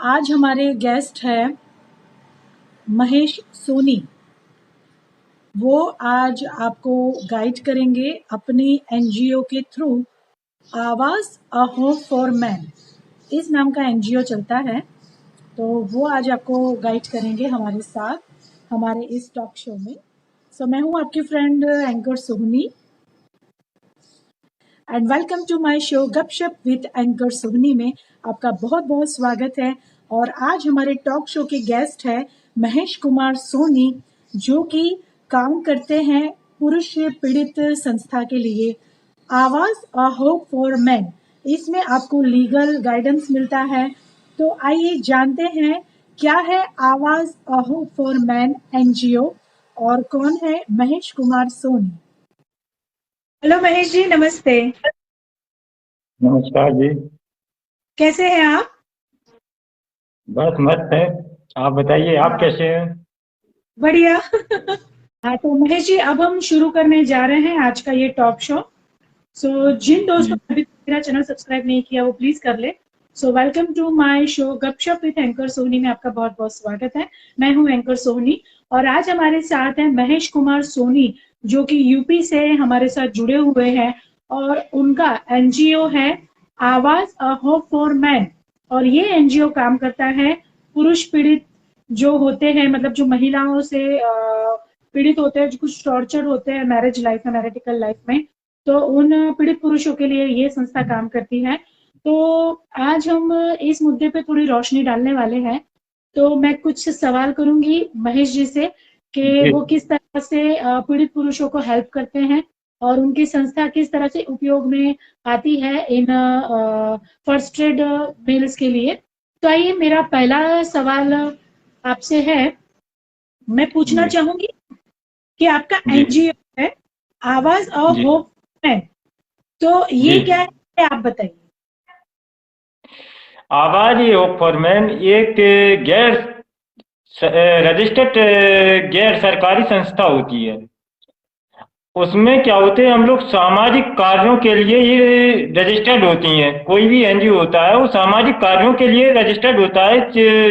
आज हमारे गेस्ट है महेश सोनी। वो आज आपको गाइड करेंगे अपनी एनजीओ के थ्रू। आवाज़ अ होप फॉर मैन इस नाम का एनजीओ चलता है, तो वो आज आपको गाइड करेंगे हमारे साथ हमारे इस टॉक शो में। सो मैं हूँ आपकी friend anchor Sohni and welcome to my show Gupshup with anchor Sohni में आपका बहुत बहुत स्वागत है। और आज हमारे टॉक शो के गेस्ट है महेश कुमार सोनी, जो कि काम करते हैं पुरुष पीड़ित संस्था के लिए आवाज अ होप फॉर मैन। इसमें आपको लीगल गाइडेंस मिलता है। तो आइए जानते हैं क्या है आवाज a hope for man NGO और कौन है महेश कुमार सोनी। हेलो महेश जी, नमस्ते। नमस्कार जी। कैसे हैं आप? बस मस्त है। आप बताइए, आप कैसे हैं? बढ़िया। हाँ, तो महेश जी अब हम शुरू करने जा रहे हैं आज का ये टॉक शो। सो जिन दोस्तों जी। ने अभी मेरा चैनल सब्सक्राइब नहीं किया वो प्लीज कर ले। So welcome to my show Gupshup with anchor Sohni में आपका बहुत बहुत स्वागत है। मैं हूँ एंकर सोहनी और आज हमारे साथ है महेश कुमार सोनी, जो कि यूपी से हमारे साथ जुड़े हुए हैं और उनका एनजीओ है आवाज अ होप फॉर मैन। और ये एनजीओ काम करता है पुरुष पीड़ित जो होते हैं, मतलब जो महिलाओं से पीड़ित होते हैं, जो कुछ टॉर्चर होते हैं मैरिज लाइफ में, मैरिटिकल लाइफ में, तो उन पीड़ित पुरुषों के लिए ये संस्था काम करती है। तो आज हम इस मुद्दे पे थोड़ी रोशनी डालने वाले हैं। तो मैं कुछ सवाल करूंगी महेश जी से कि जी। वो किस तरह से पीड़ित पुरुषों को हेल्प करते हैं और उनकी संस्था किस तरह से उपयोग में आती है इन फर्स्ट एड मील्स के लिए। तो आइए, मेरा पहला सवाल आपसे है। मैं पूछना जी। चाहूंगी कि आपका जी। एनजीओ है आवाज और जी। होप है, तो जी। ये क्या है आप बताइए। आवाज ही होप फॉर मैन एक गैर रजिस्टर्ड गैर सरकारी संस्था होती है। उसमें क्या होते हैं, हम लोग सामाजिक कार्यों के लिए ये रजिस्टर्ड होती हैं। कोई भी एनजीओ होता है वो सामाजिक कार्यों के लिए रजिस्टर्ड होता है,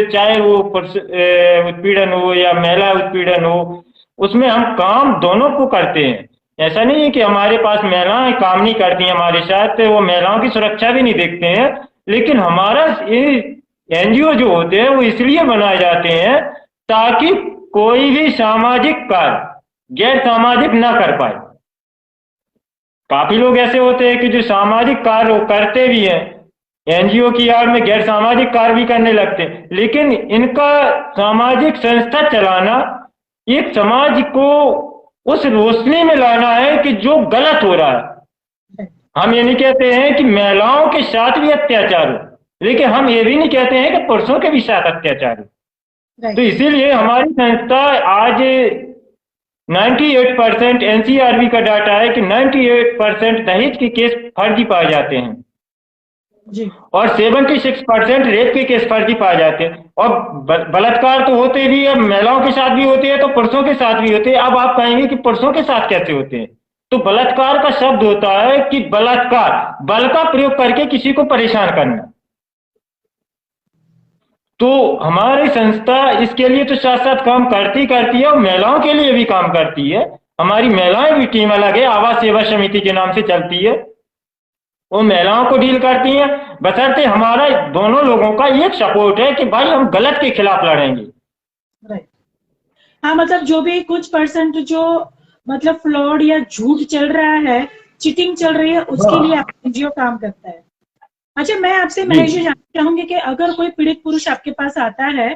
चाहे वो उत्पीड़न हो या महिला उत्पीड़न हो। उसमें हम काम दोनों को करते हैं। ऐसा नहीं है कि हमारे पास महिलाएं काम नहीं करती हैं हमारे साथ, वो महिलाओं की सुरक्षा भी नहीं देखते हैं। लेकिन हमारा ये एनजीओ जो होते हैं वो इसलिए बनाए जाते हैं ताकि कोई भी सामाजिक कार्य गैर सामाजिक ना कर पाए। काफी लोग ऐसे होते हैं कि जो सामाजिक कार्य करते भी हैं, एनजीओ की आड़ में गैर सामाजिक कार्य भी करने लगते हैं, लेकिन इनका सामाजिक संस्था चलाना एक समाज को उस रोशनी में लाना है कि जो गलत हो रहा है। हम ये नहीं कहते हैं कि महिलाओं के साथ भी अत्याचार हो, लेकिन हम ये भी नहीं कहते हैं कि पुरुषों के भी साथ अत्याचार हो। तो इसीलिए हमारी संस्था आज 98% एनसीआरबी का डाटा है कि 98% दहेज के केस फर्जी पाए जाते हैं जी। और 76% रेप के केस फर्जी पाए जाते हैं। और बलात्कार तो होते भी है, महिलाओं के साथ भी होते हैं तो पुरुषों के साथ भी होते हैं। अब आप कहेंगे कि पुरुषों के साथ कैसे होते हैं, तो बलात्कार का शब्द होता है कि बलात्कार, बल का प्रयोग करके किसी को परेशान करना। तो हमारी संस्था इसके लिए तो साथ साथ काम करती करती है और महिलाओं के लिए भी काम करती है। हमारी महिलाएं भी टीम अलग है, आवास सेवा समिति के नाम से चलती है। वो महिलाओं को डील करती हैं, बशर्ते हमारा दोनों लोगों का एक सपोर्ट है कि भाई हम गलत के खिलाफ लड़ेंगे। राइट। हाँ, मतलब जो भी कुछ परसेंट जो मतलब फ्लॉड या झूठ चल रहा है, चीटिंग चल रही है, उसके लिए हाँ। आपका एनजीओ काम करता है। अच्छा, मैं आपसे जी। महेश जी जानना चाहूंगी कि अगर कोई पीड़ित पुरुष आपके पास आता है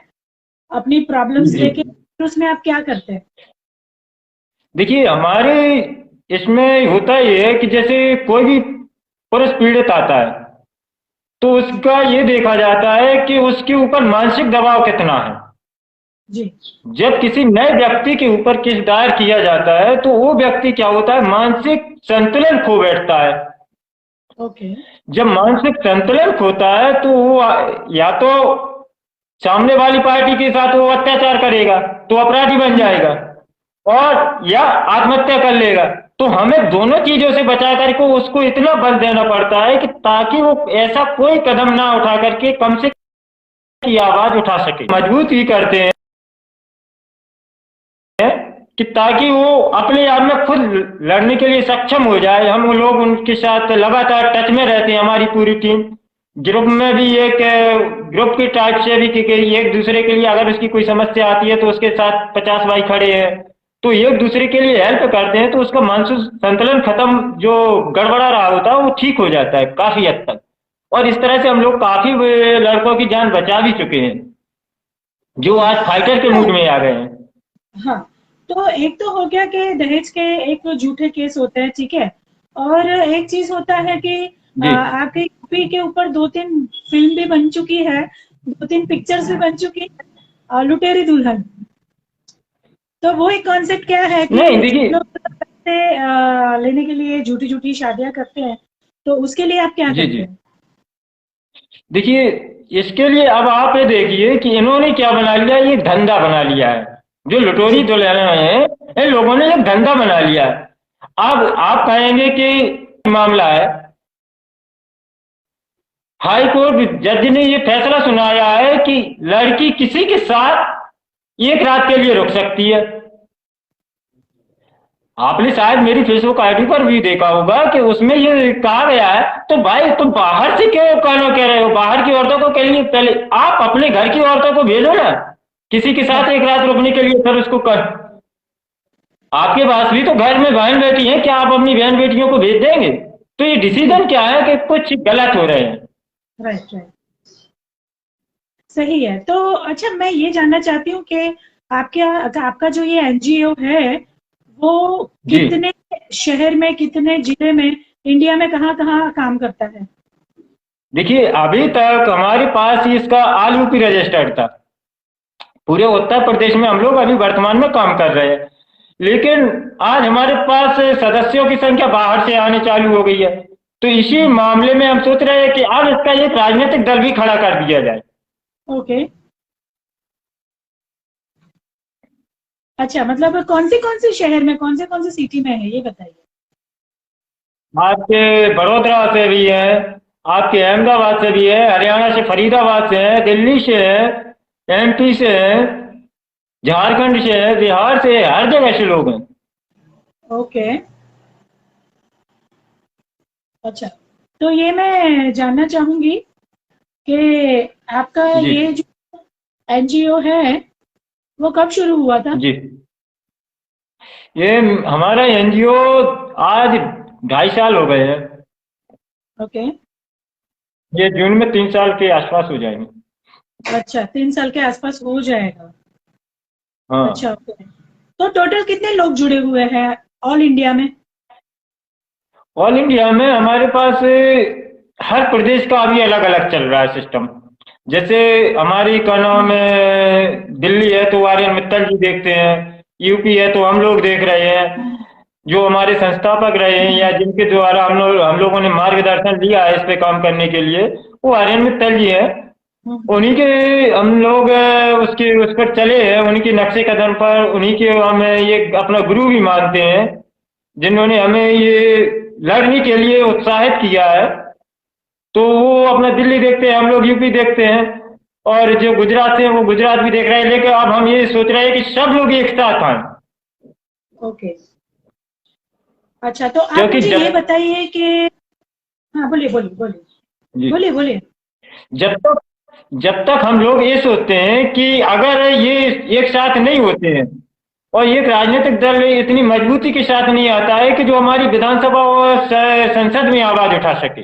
अपनी प्रॉब्लम्स जी। लेके, तो उसमें आप क्या करते हैं? देखिए, हमारे इसमें होता ये है कि जैसे कोई भी पुरुष पीड़ित आता है तो उसका ये देखा जाता है कि उसके ऊपर मानसिक दबाव कितना है। जी। जब किसी नए व्यक्ति के ऊपर केस दायर किया जाता है तो वो व्यक्ति क्या होता है, मानसिक संतुलन खो बैठता है। ओके। जब मानसिक संतुलन खोता है तो वो या तो सामने वाली पार्टी के साथ वो अत्याचार करेगा तो अपराधी बन जाएगा, और या आत्महत्या कर लेगा। तो हमें दोनों चीजों से बचा करके उसको इतना बल देना पड़ता है कि ताकि वो ऐसा कोई कदम ना उठा करके कम से की आवाज उठा सके, मजबूत ही करते हैं कि ताकि वो अपने आप में खुद लड़ने के लिए सक्षम हो जाए। हम लोग उनके साथ लगातार टच में रहते हैं, हमारी पूरी टीम। ग्रुप में भी एक ग्रुप की टाइप से भी कि एक दूसरे के लिए अगर उसकी कोई समस्या आती है तो उसके साथ 50 भाई खड़े हैं, तो एक दूसरे के लिए हेल्प करते हैं, तो उसका मानसिक संतुलन खत्म जो गड़बड़ा रहा होता है वो ठीक हो जाता है काफी हद तक। और इस तरह से हम लोग काफी लड़कों की जान बचा भी चुके हैं जो आज फाइटर के मूड में आ गए हैं। हाँ, तो एक तो हो गया कि दहेज के एक झूठे केस होते हैं, ठीक है, और एक चीज होता है कि जी आपके यूपी के ऊपर 2-3 फिल्म भी बन चुकी है, 2-3 पिक्चर्स भी बन चुकी है, लुटेरी दुल्हन। तो वो एक कॉन्सेप्ट क्या है कि नहीं देखिए, लोग पैसे लेने के लिए झूठी झूठी शादियां करते हैं, तो उसके लिए आप क्या जी करते जी हैं? देखिए, इसके लिए अब आप ये देखिए कि इन्होंने क्या बना लिया, ये धंधा बना लिया है। जो लुटोरी जी, दुल्हन हैं, इन लोगों ने एक धंधा बना लिया है। अब आप कहेंगे कि मामला है, हाई कोर्ट जज ने ये फैसला सुनाया है कि लड़की किसी के साथ एक रात के लिए रुक सकती है। आपने शायद मेरी फेसबुक आईडी पर भी देखा होगा कि उसमें ये कहा गया है। तो भाई तुम बाहर से क्यों कहना कह रहे हो, बाहर की औरतों को कहिए, पहले आप अपने घर की औरतों को भेजो ना किसी के साथ एक रात रुकने के लिए, फिर उसको कर। आपके पास भी तो घर में बहन बेटी है, क्या आप अपनी बहन बेटियों को भेज देंगे? तो ये जी, डिसीजन क्या है कि कुछ गलत हो रहे हैं। राइट राइट, सही है। तो अच्छा, मैं ये जानना चाहती हूँ कि आपका जो ये एनजीओ है, वो जी कितने शहर में, कितने जिले में, इंडिया में कहाँ कहाँ काम करता है? देखिए, अभी तक हमारे पास इसका ऑल यूपी रजिस्टर्ड था। पूरे उत्तर प्रदेश में हम लोग अभी वर्तमान में काम कर रहे हैं, लेकिन आज हमारे पास सदस्यों की संख्या बाहर से आने चालू हो गई है। तो इसी मामले में हम सोच रहे हैं कि अब इसका एक राजनीतिक दल भी खड़ा कर दिया जाए। ओके, अच्छा, मतलब कौन सी शहर में, कौन से सिटी में है, ये बताइए। आपके बड़ोदरा से भी है, आपके अहमदाबाद से भी है, हरियाणा से फरीदाबाद से है, दिल्ली से है, एमपी से है, झारखंड से है, बिहार से है, हर जगह से लोग हैं। ओके, अच्छा, तो ये मैं जानना चाहूंगी कि आपका जी ये जो एनजीओ है, वो कब शुरू हुआ था? जी ये हमारा एनजीओ आज 2.5 साल हो गए हैं। ओके, ये जून में 3 साल के आसपास हो जाएंगे। अच्छा, 3 साल के आसपास हो जाएगा। हाँ, अच्छा, ओके, तो टोटल कितने लोग जुड़े हुए हैं ऑल इंडिया में? ऑल इंडिया में हमारे पास हर प्रदेश का अभी अलग अलग चल रहा है सिस्टम। जैसे हमारी का नाम है दिल्ली है तो आर्यन मित्तल जी देखते हैं, यूपी है तो हम लोग देख रहे हैं। जो हमारे संस्थापक रहे हैं या जिनके द्वारा हम लोगों ने मार्गदर्शन लिया है इस पे काम करने के लिए, वो आर्यन मित्तल जी हैं। हम्म, उन्हीं के हम लोग उसके उस पर चले हैं, उन्हीं के नक्शे कदम पर, उन्हीं के हम ये अपना गुरु भी मानते हैं जिन्होंने हमें ये लड़ने के लिए उत्साहित किया है। तो वो अपना दिल्ली देखते हैं, हम लोग यूपी देखते हैं, और जो गुजरात से वो गुजरात भी देख रहे हैं। लेकिन अब हम ये सोच रहे हैं कि सब लोग एक साथ आए, ओके, अच्छा, तो आप क्योंकि मुझे ये बताइए कि, हाँ, बोलिए बोलिए बोलिए, जी बोलिए बोलिए। जब तक जब तक हम लोग ये सोचते हैं कि अगर ये एक साथ नहीं होते हैं और एक राजनीतिक दल इतनी मजबूती के साथ नहीं आता है कि जो हमारी विधानसभा और संसद में आवाज उठा सके,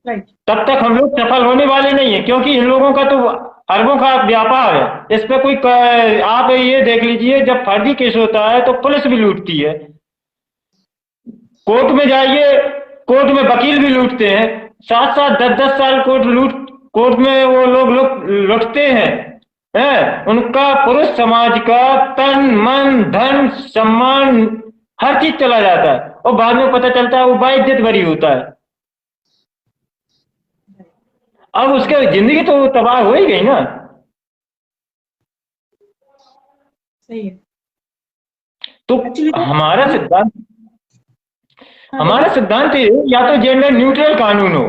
राइट, तब तक हम लोग सफल होने वाले नहीं है। क्योंकि इन लोगों का तो अरबों का व्यापार है, इस पे कोई आप ये देख लीजिए, जब फर्जी केस होता है तो पुलिस भी लूटती है। कोर्ट में जाइए, कोर्ट में वकील भी लूटते हैं। 7-7 10-10 साल कोर्ट में वो लोग लुटते हैं। उनका पुरुष समाज का तन मन धन सम्मान हर चीज चला जाता है, और बाद में पता चलता है वो बाइज्जत बरी होता है। अब उसके जिंदगी तो तबाह हो ही गई ना। सही है। तो एक्चुअली तो, हमारा सिद्धांत हाँ, हमारा बोलिए। सिद्धांत ये या तो जेंडर न्यूट्रल कानून हो,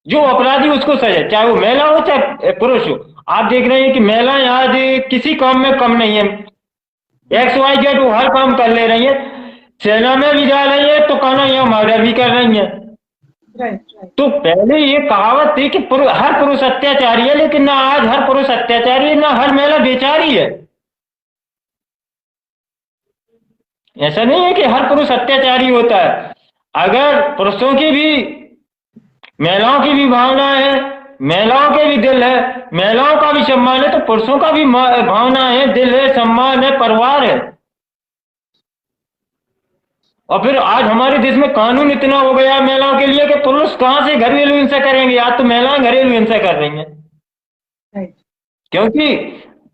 जो अपराधी उसको सजा, चाहे वो महिला हो चाहे पुरुष हो। आप देख रहे हैं कि महिलाएं आज किसी काम में कम नहीं है। XYZ वो हर काम कर ले रही है, सेना में भी जा रही है तो कहना यहाँ मर्डर भी कर रही है। Right right. तो पहले ये कहावत थी कि हर पुरुष अत्याचारी है, लेकिन ना आज हर पुरुष अत्याचारी है, ना हर महिला बेचारी है। ऐसा नहीं है कि हर पुरुष अत्याचारी होता है। अगर पुरुषों की भी, महिलाओं की भी भावना है, महिलाओं के भी दिल है, महिलाओं का भी सम्मान है, तो पुरुषों का भी भावना है, दिल है, सम्मान है, परिवार है। और फिर आज हमारे देश में कानून इतना हो गया है महिलाओं के लिए कि पुरुष कहां से घरेलू हिंसा करेंगे। आज तो महिलाएं घरेलू हिंसा कर रही हैं। राइट। क्योंकि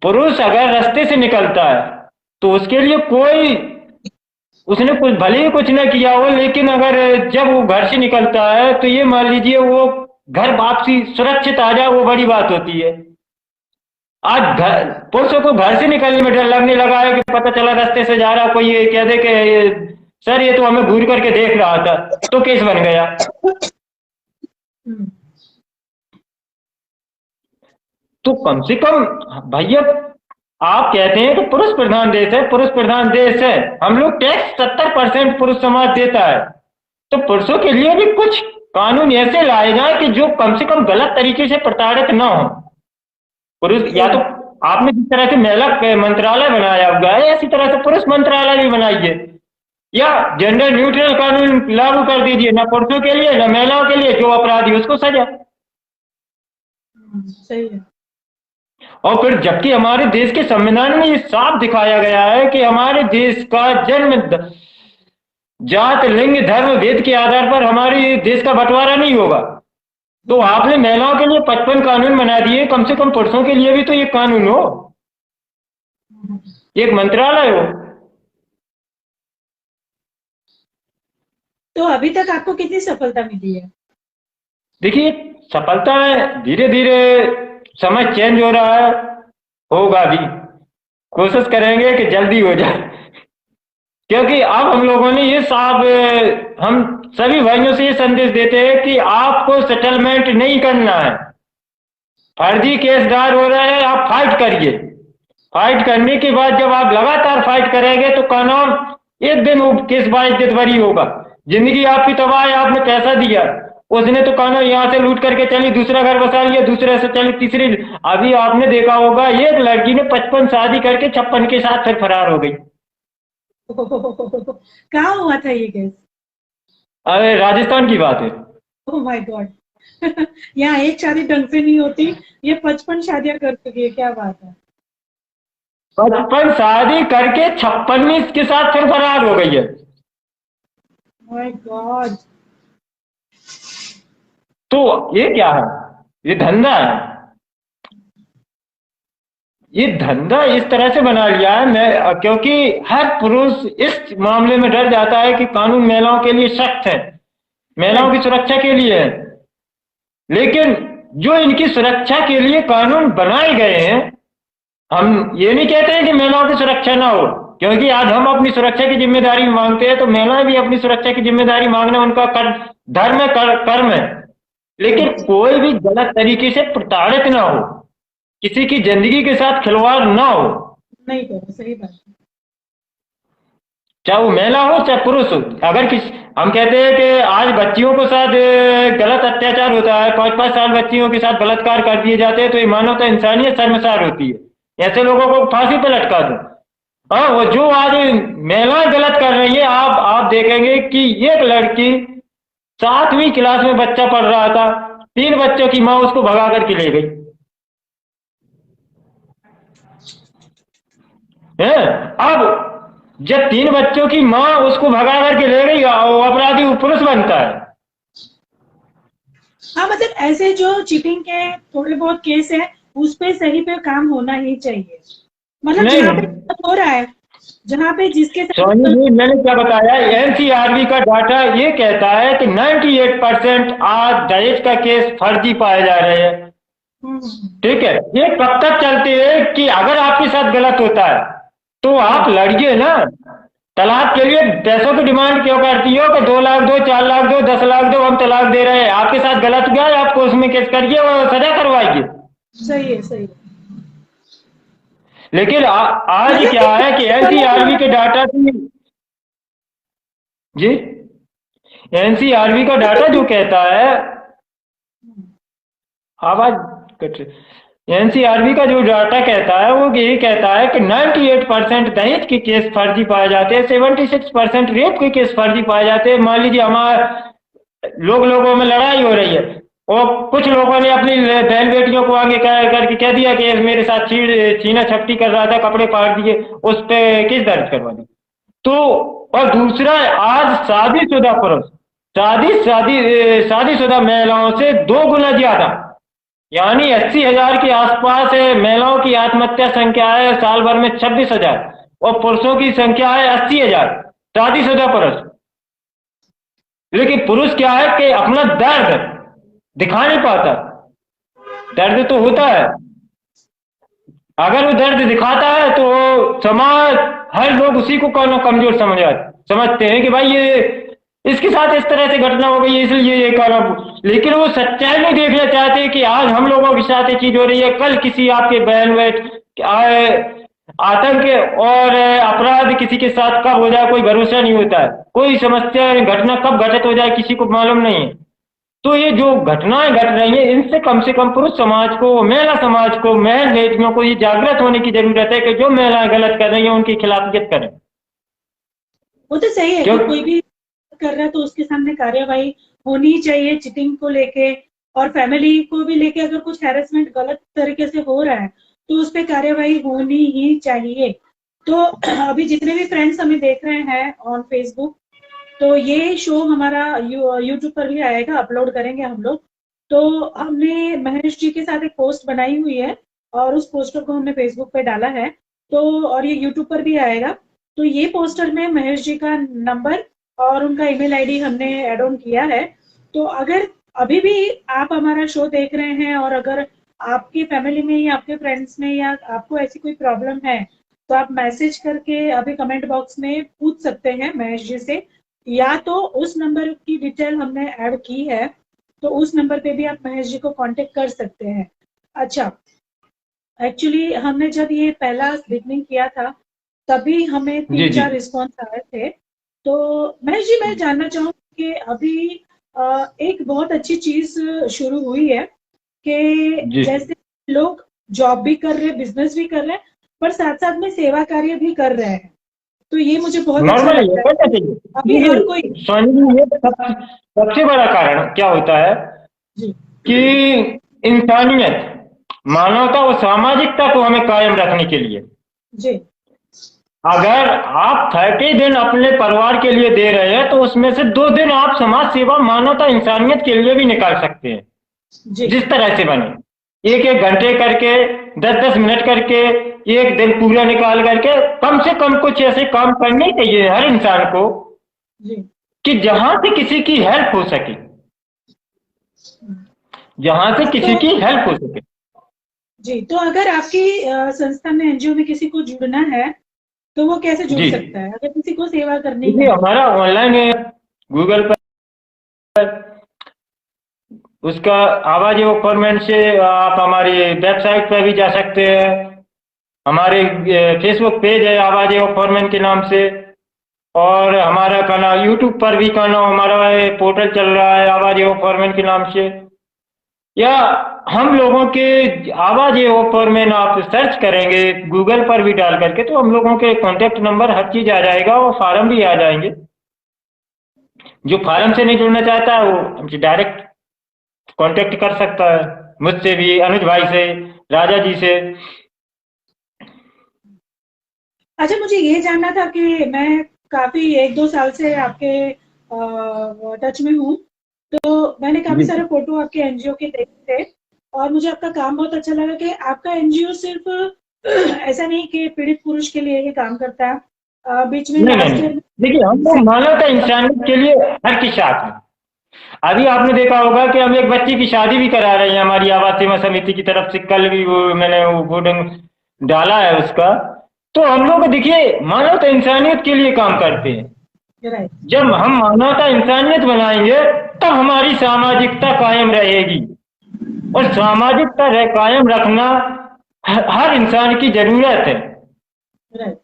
पुरुष अगर रास्ते से निकलता है तो उसके लिए कोई, उसने कुछ भले ही कुछ न किया हो, लेकिन अगर जब वो घर से निकलता है तो ये मान लीजिए वो घर वापसी सुरक्षित आ जाए, वो बड़ी बात होती है। आज घर पुरुषों को घर से निकलने में डर लगने लगा है कि पता चला रास्ते से जा रहा कोई ये कह दे कि सर ये तो हमें घूर करके देख रहा था, तो केस बन गया। तो कम से कम भैया, आप कहते हैं कि पुरुष प्रधान देश है, पुरुष प्रधान देश है, हम लोग टैक्स 70% पुरुष समाज देता है, तो पुरुषों के लिए भी कुछ कानून ऐसे लाए जाए कि जो कम से कम गलत तरीके से प्रताड़ित न हो। पुरुष, या तो आपने जिस तरह से महिला मंत्रालय बनाया हुआ है, इसी तरह से पुरुष मंत्रालय भी बनाइए, या जेंडर न्यूट्रल कानून लागू कर दीजिए, ना पुरुषों के लिए ना महिलाओं के लिए, जो अपराधी उसको सजा। सही है। और फिर जबकि हमारे देश के संविधान में ये साफ दिखाया गया है कि हमारे देश का जन्म जात, लिंग, धर्म, भेद के आधार पर हमारे देश का बंटवारा नहीं होगा। तो आपने महिलाओं के लिए 55 कानून बना दिए, कम से कम पुरुषों के लिए भी तो ये कानून हो, एक मंत्रालय हो। तो अभी तक आपको कितनी सफलता मिली है? देखिए, सफलता है, धीरे धीरे समय चेंज हो रहा है, होगा भी, कोशिश करेंगे कि जल्दी हो जाए। क्योंकि अब हम लोगों ने ये साफ, हम सभी भाइयों से ये संदेश देते हैं कि आपको सेटलमेंट नहीं करना है। फर्जी केस दायर हो रहे हैं, आप फाइट करिए। फाइट करने के बाद जब आप लगातार फाइट करेंगे तो कानून एक दिन वो केस बाइज्जत बरी होगा। जिंदगी आपकी तबाह है, आपने पैसा दिया, उसने तो कानून यहाँ से लूट करके चली, दूसरा घर बसा लिया, दूसरे से चली, तीसरी। अभी आपने देखा होगा एक लड़की ने 55 शादी करके 56 के साथ फिर फरार हो गई। कहाँ हुआ था ये केस? अरे राजस्थान की बात है। Oh my God. यहाँ एक शादी ढंग से नहीं होती, ये 55 शादियां कर चुकी है, क्या बात है। 55 शादी करके 56वीं के साथ फिर फरार हो गई है। My God. तो ये क्या है? ये धंधा है। ये धंधा इस तरह से बना लिया है, मैं, क्योंकि हर पुरुष इस मामले में डर जाता है कि कानून महिलाओं के लिए सख्त है, महिलाओं की सुरक्षा के लिए है। लेकिन जो इनकी सुरक्षा के लिए कानून बनाए गए हैं, हम ये नहीं कहते हैं कि महिलाओं की सुरक्षा ना हो, क्योंकि आज हम अपनी सुरक्षा की जिम्मेदारी मांगते हैं, तो महिलाएं भी अपनी सुरक्षा की जिम्मेदारी मांगना उनका धर्म है, कर्म है। लेकिन कोई भी गलत तरीके से प्रताड़ित ना हो, किसी की जिंदगी के साथ खिलवाड़ ना हो। नहीं करो, सही बात है। चाहे वो महिला हो चाहे पुरुष हो। अगर हम कहते हैं कि आज बच्चियों के साथ गलत अत्याचार होता है, 5-5 साल बच्चियों के साथ बलात्कार कर दिए जाते हैं, तो ये मानवता इंसानियत शर्मसार होती है। ऐसे लोगों को फांसी पे लटका दो। हाँ, वो जो आज महिलाएं गलत कर रही है, आप देखेंगे कि एक लड़की 7वीं क्लास में बच्चा पढ़ रहा था, 3 बच्चों की माँ उसको भगा करके ले गई है। अब जब 3 बच्चों की माँ उसको भगा करके ले गई, वो अपराधी वो पुरुष बनता है। हाँ, मतलब ऐसे जो चीटिंग के थोड़े बहुत केस है, उस पे सही पे काम होना ही चाहिए। मतलब जहाँ पे हो रहा है, जहाँ पे जिसके सोनी जी, मैंने क्या बताया, एनसीआरबी का डाटा ये कहता है कि 98% आज दहेज का केस फर्जी पाए जा रहे हैं। ठीक है, ये कब तक चलते हैं कि अगर आपके साथ गलत होता है तो आप लड़िए ना। तलाक के लिए पैसों की डिमांड क्यों करती हो कि 2 लाख दो, 4 लाख दो, 10 लाख दो, हम तलाक दे रहे हैं। आपके साथ गलत गया, आपको उसमें केस करिए और सजा करवाइए। सही है, सही है। लेकिन आज मतलब क्या है कि एनसीआरबी के डाटा जी, एनसीआरबी का डाटा जो कहता है, आवाज कट रही, एनसीआरबी का जो डाटा कहता है वो ये कहता है कि 98% दहेज के केस फर्जी पाए जाते हैं, 76% रेप के केस फर्जी पाए जाते हैं। मान लीजिए हमारे लोगों में लड़ाई हो रही है और कुछ लोगों ने अपनी बहन बेटियों को आगे करके कह दिया कि मेरे साथ छीना छपटी कर रहा था, कपड़े फाड़ दिए, उस पे केस दर्ज करवा दी। तो और दूसरा, आज शादीशुदा पुरुष शादीशुदा महिलाओं से 2 गुना ज्यादा, यानी 80,000 के आसपास महिलाओं की आत्महत्या संख्या है साल भर में 26,000, और पुरुषों की संख्या है 80,000 शादीशुदा पुरुष। लेकिन पुरुष क्या है कि अपना दर्द दिखा नहीं पाता। दर्द तो होता है, अगर वो दर्द दिखाता है तो समाज, हर लोग उसी को कमजोर समझते हैं कि भाई ये इसके साथ इस तरह से घटना हो गई है इसलिए ये करो। लेकिन वो सच्चाई नहीं देखना चाहते कि आज हम लोगों के साथ ये चीज हो रही है, कल किसी आपके बहन बेट आतंक और अपराध किसी के साथ कब हो जाए कोई भरोसा नहीं होता है। कोई समस्या घटना कब घटित हो जाए किसी को मालूम नहीं है। तो ये जो घटनाएं घट रही हैं, इनसे कम से कम पुरुष समाज को, महिला समाज को, बहन बेटियों को ये जागृत होने की जरूरत है कि जो महिलाएं गलत कर रही हैं उनके खिलाफ हित करें। वो तो सही है कि कोई भी कर रहा है तो उसके सामने कार्यवाही होनी चाहिए चीटिंग को लेके, और फैमिली को भी लेके अगर कुछ हैरेसमेंट गलत तरीके से हो रहा है तो उस पर कार्यवाही होनी ही चाहिए। तो अभी जितने भी फ्रेंड्स हमें देख रहे हैं ऑन फेसबुक, तो ये शो हमारा यूट्यूब पर भी आएगा, अपलोड करेंगे हम लोग। तो हमने महेश जी के साथ एक पोस्ट बनाई हुई है और उस पोस्टर को हमने फेसबुक पे डाला है, तो और ये यूट्यूब पर भी आएगा। तो ये पोस्टर में महेश जी का नंबर और उनका ईमेल आईडी हमने ऐड ऑन किया है। तो अगर अभी भी आप हमारा शो देख रहे हैं और अगर आपकी फैमिली में या आपके फ्रेंड्स में या आपको ऐसी कोई प्रॉब्लम है, तो आप मैसेज करके अभी कमेंट बॉक्स में पूछ सकते हैं महेश जी से, या तो उस नंबर की डिटेल हमने ऐड की है तो उस नंबर पे भी आप महेश जी को कांटेक्ट कर सकते हैं। अच्छा, एक्चुअली हमने जब ये पहला बिगनिंग किया था तभी हमें 3-4 रिस्पॉन्स आए थे। तो महेश जी, मैं जानना चाहूंगी कि अभी एक बहुत अच्छी चीज शुरू हुई है कि जैसे लोग जॉब भी कर रहे हैं, बिजनेस भी कर रहे हैं, पर साथ साथ में सेवा कार्य भी कर रहे हैं। तो ये मुझे बहुत अच्छा लगता है। अभी हर कोई सबसे बड़ा कारण क्या होता है कि इंसानियत, मानवता और सामाजिकता को हमें कायम रखने के लिए जी, अगर आप 30 दिन अपने परिवार के लिए दे रहे हैं तो उसमें से 2 दिन आप समाज सेवा, मानवता, इंसानियत के लिए भी निकाल सकते हैं जी। जिस तरह से बने, 1-1 घंटे करके, 10-10 मिनट करके, एक दिन पूरा निकाल करके, कम से कम कुछ ऐसे काम करने चाहिए हर इंसान को जी, कि जहां से किसी की हेल्प हो सके, जहां से किसी की हेल्प हो सके जी। तो अगर आपकी संस्था में, एनजीओ में किसी को जुड़ना है तो वो कैसे जुड़ सकता है अगर किसी को सेवा करनी है? हमारा ऑनलाइन है, गूगल पर उसका आवाज फॉर्मेट से आप हमारी वेबसाइट पर भी जा सकते हैं। हमारे फेसबुक पेज है आवाज फॉर्मेट के नाम से, और हमारा गाना यूट्यूब पर भी गाना हमारा पोर्टल चल रहा है आवाज फॉर्मेट के नाम से, या हम लोगों के आवाज फॉर्मेट आप सर्च करेंगे गूगल पर भी डाल करके तो हम लोगों के कॉन्टेक्ट नंबर हर चीज आ जाएगा और फार्म भी आ जाएंगे। जो फार्म से नहीं जुड़ना चाहता है वो हमसे डायरेक्ट कांटेक्ट कर सकता है, मुझसे भी, अनुज भाई से, राजा जी से। अच्छा, मुझे ये जानना था कि मैं काफी 1-2 साल से आपके टच में हूँ, तो मैंने काफी सारे फोटो आपके एनजीओ के देखे थे और मुझे आपका काम बहुत अच्छा लगा कि आपका एनजीओ सिर्फ ऐसा नहीं कि पीड़ित पुरुष के लिए ही काम करता है। बीच में देखिए, हम लोग मानवता इंसानियत के लिए हर की साथ है। अभी आपने देखा होगा कि हम एक बच्चे की शादी भी करा रहे हैं हमारी आवाज सेवा समिति की तरफ से, कल भी मैंने वो बोर्डिंग डाला है उसका। तो हम लोग देखिए मानवता इंसानियत के लिए काम करते हैं। जब हम मानवता इंसानियत बनाएंगे तब हमारी सामाजिकता कायम रहेगी, और सामाजिकता कायम रखना हर इंसान की जरूरत है। राइट।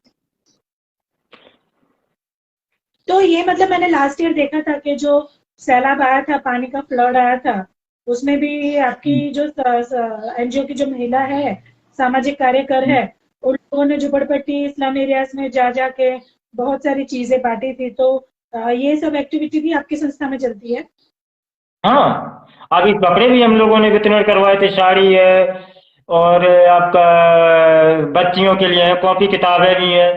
तो ये मतलब मैंने लास्ट ईयर देखा था कि जो सैलाब आया था, पानी का फ्लड आया था, उसमें भी आपकी जो एनजीओ की जो महिला है, सामाजिक कार्यकर है, उन लोगों ने झुपड़पट्टी स्लम एरियाज में जा जाके बहुत सारी चीजें बांटी थी। तो ये सब एक्टिविटी भी आपकी संस्था में चलती है? हाँ, अभी कपड़े भी हम लोगों ने वितरण करवाए थे, साड़ी है और आपका बच्चियों के लिए है, कॉपी किताबें भी है,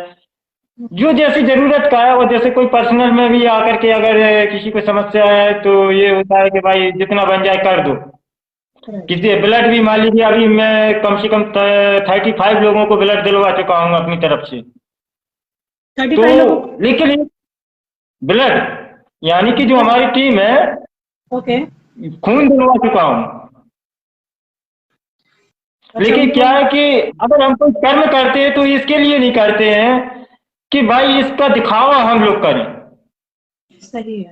जो जैसी जरूरत का है। और जैसे कोई पर्सनल में भी आकर के अगर किसी को समस्या है तो ये होता है कि भाई जितना बन जाए कर दो। राइट। किसी ब्लड भी मान लीजिए, अभी मैं कम से कम 35 लोगों को ब्लड दिलवा चुका हूँ अपनी तरफ से। 35 लोगों तो लेकिन ब्लड यानी कि जो को? हमारी टीम है, ओके। खून दिलवा चुका हूँ। अच्छा, लेकिन उनको। क्या है कि अगर हम कोई कर्म करते हैं तो इसके लिए नहीं करते हैं कि भाई इसका दिखावा हम लोग करें। सही है।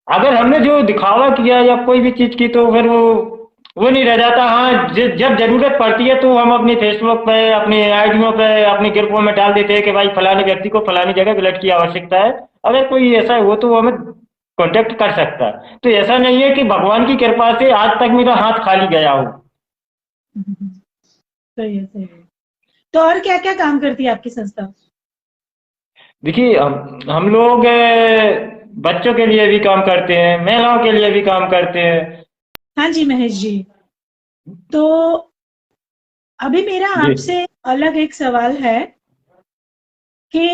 अगर हमने जो दिखावा किया या कोई भी चीज की तो फिर वो नहीं रह जाता। हाँ, जब जरूरत पड़ती है तो हम अपनी फेसबुक पे, अपनी आईडियों पे, अपने ग्रुपों में डाल देते हैं कि भाई फलाने व्यक्ति को फलानी जगह ब्लड की आवश्यकता है। अगर कोई ऐसा हो तो वो हमें कांटेक्ट कर सकता है। तो ऐसा नहीं है कि भगवान की कृपा से आज तक मेरा हाथ खाली गया हो। सही है, सही है। तो और क्या क्या काम करती है आपकी संस्था? देखिए, हम लोग बच्चों के लिए भी काम करते हैं, महिलाओं के लिए भी काम करते हैं। हाँ जी महेश जी। तो अभी मेरा जी आपसे अलग एक सवाल है कि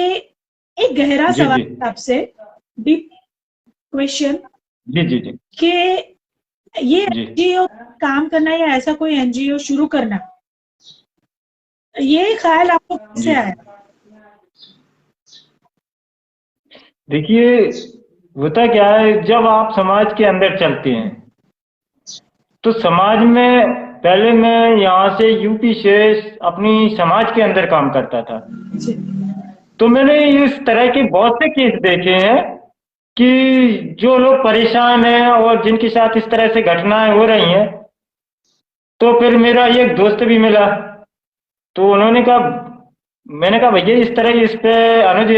एक गहरा जी सवाल जी है आपसे, डीप क्वेश्चन, जी जी जी कि ये जी। एनजीओ काम करना या ऐसा कोई एनजीओ शुरू करना, ये ख्याल आपको कैसे जी आया? देखिए, होता क्या है, जब आप समाज के अंदर चलते हैं तो समाज में, पहले मैं यहाँ से यूपी से अपनी समाज के अंदर काम करता था। जी। तो मैंने इस तरह के बहुत से केस देखे हैं कि जो लोग परेशान हैं और जिनके साथ इस तरह से घटनाएं हो रही हैं। तो फिर मेरा एक दोस्त भी मिला, तो उन्होंने कहा, मैंने कहा भैया इस तरह इस पे अनुज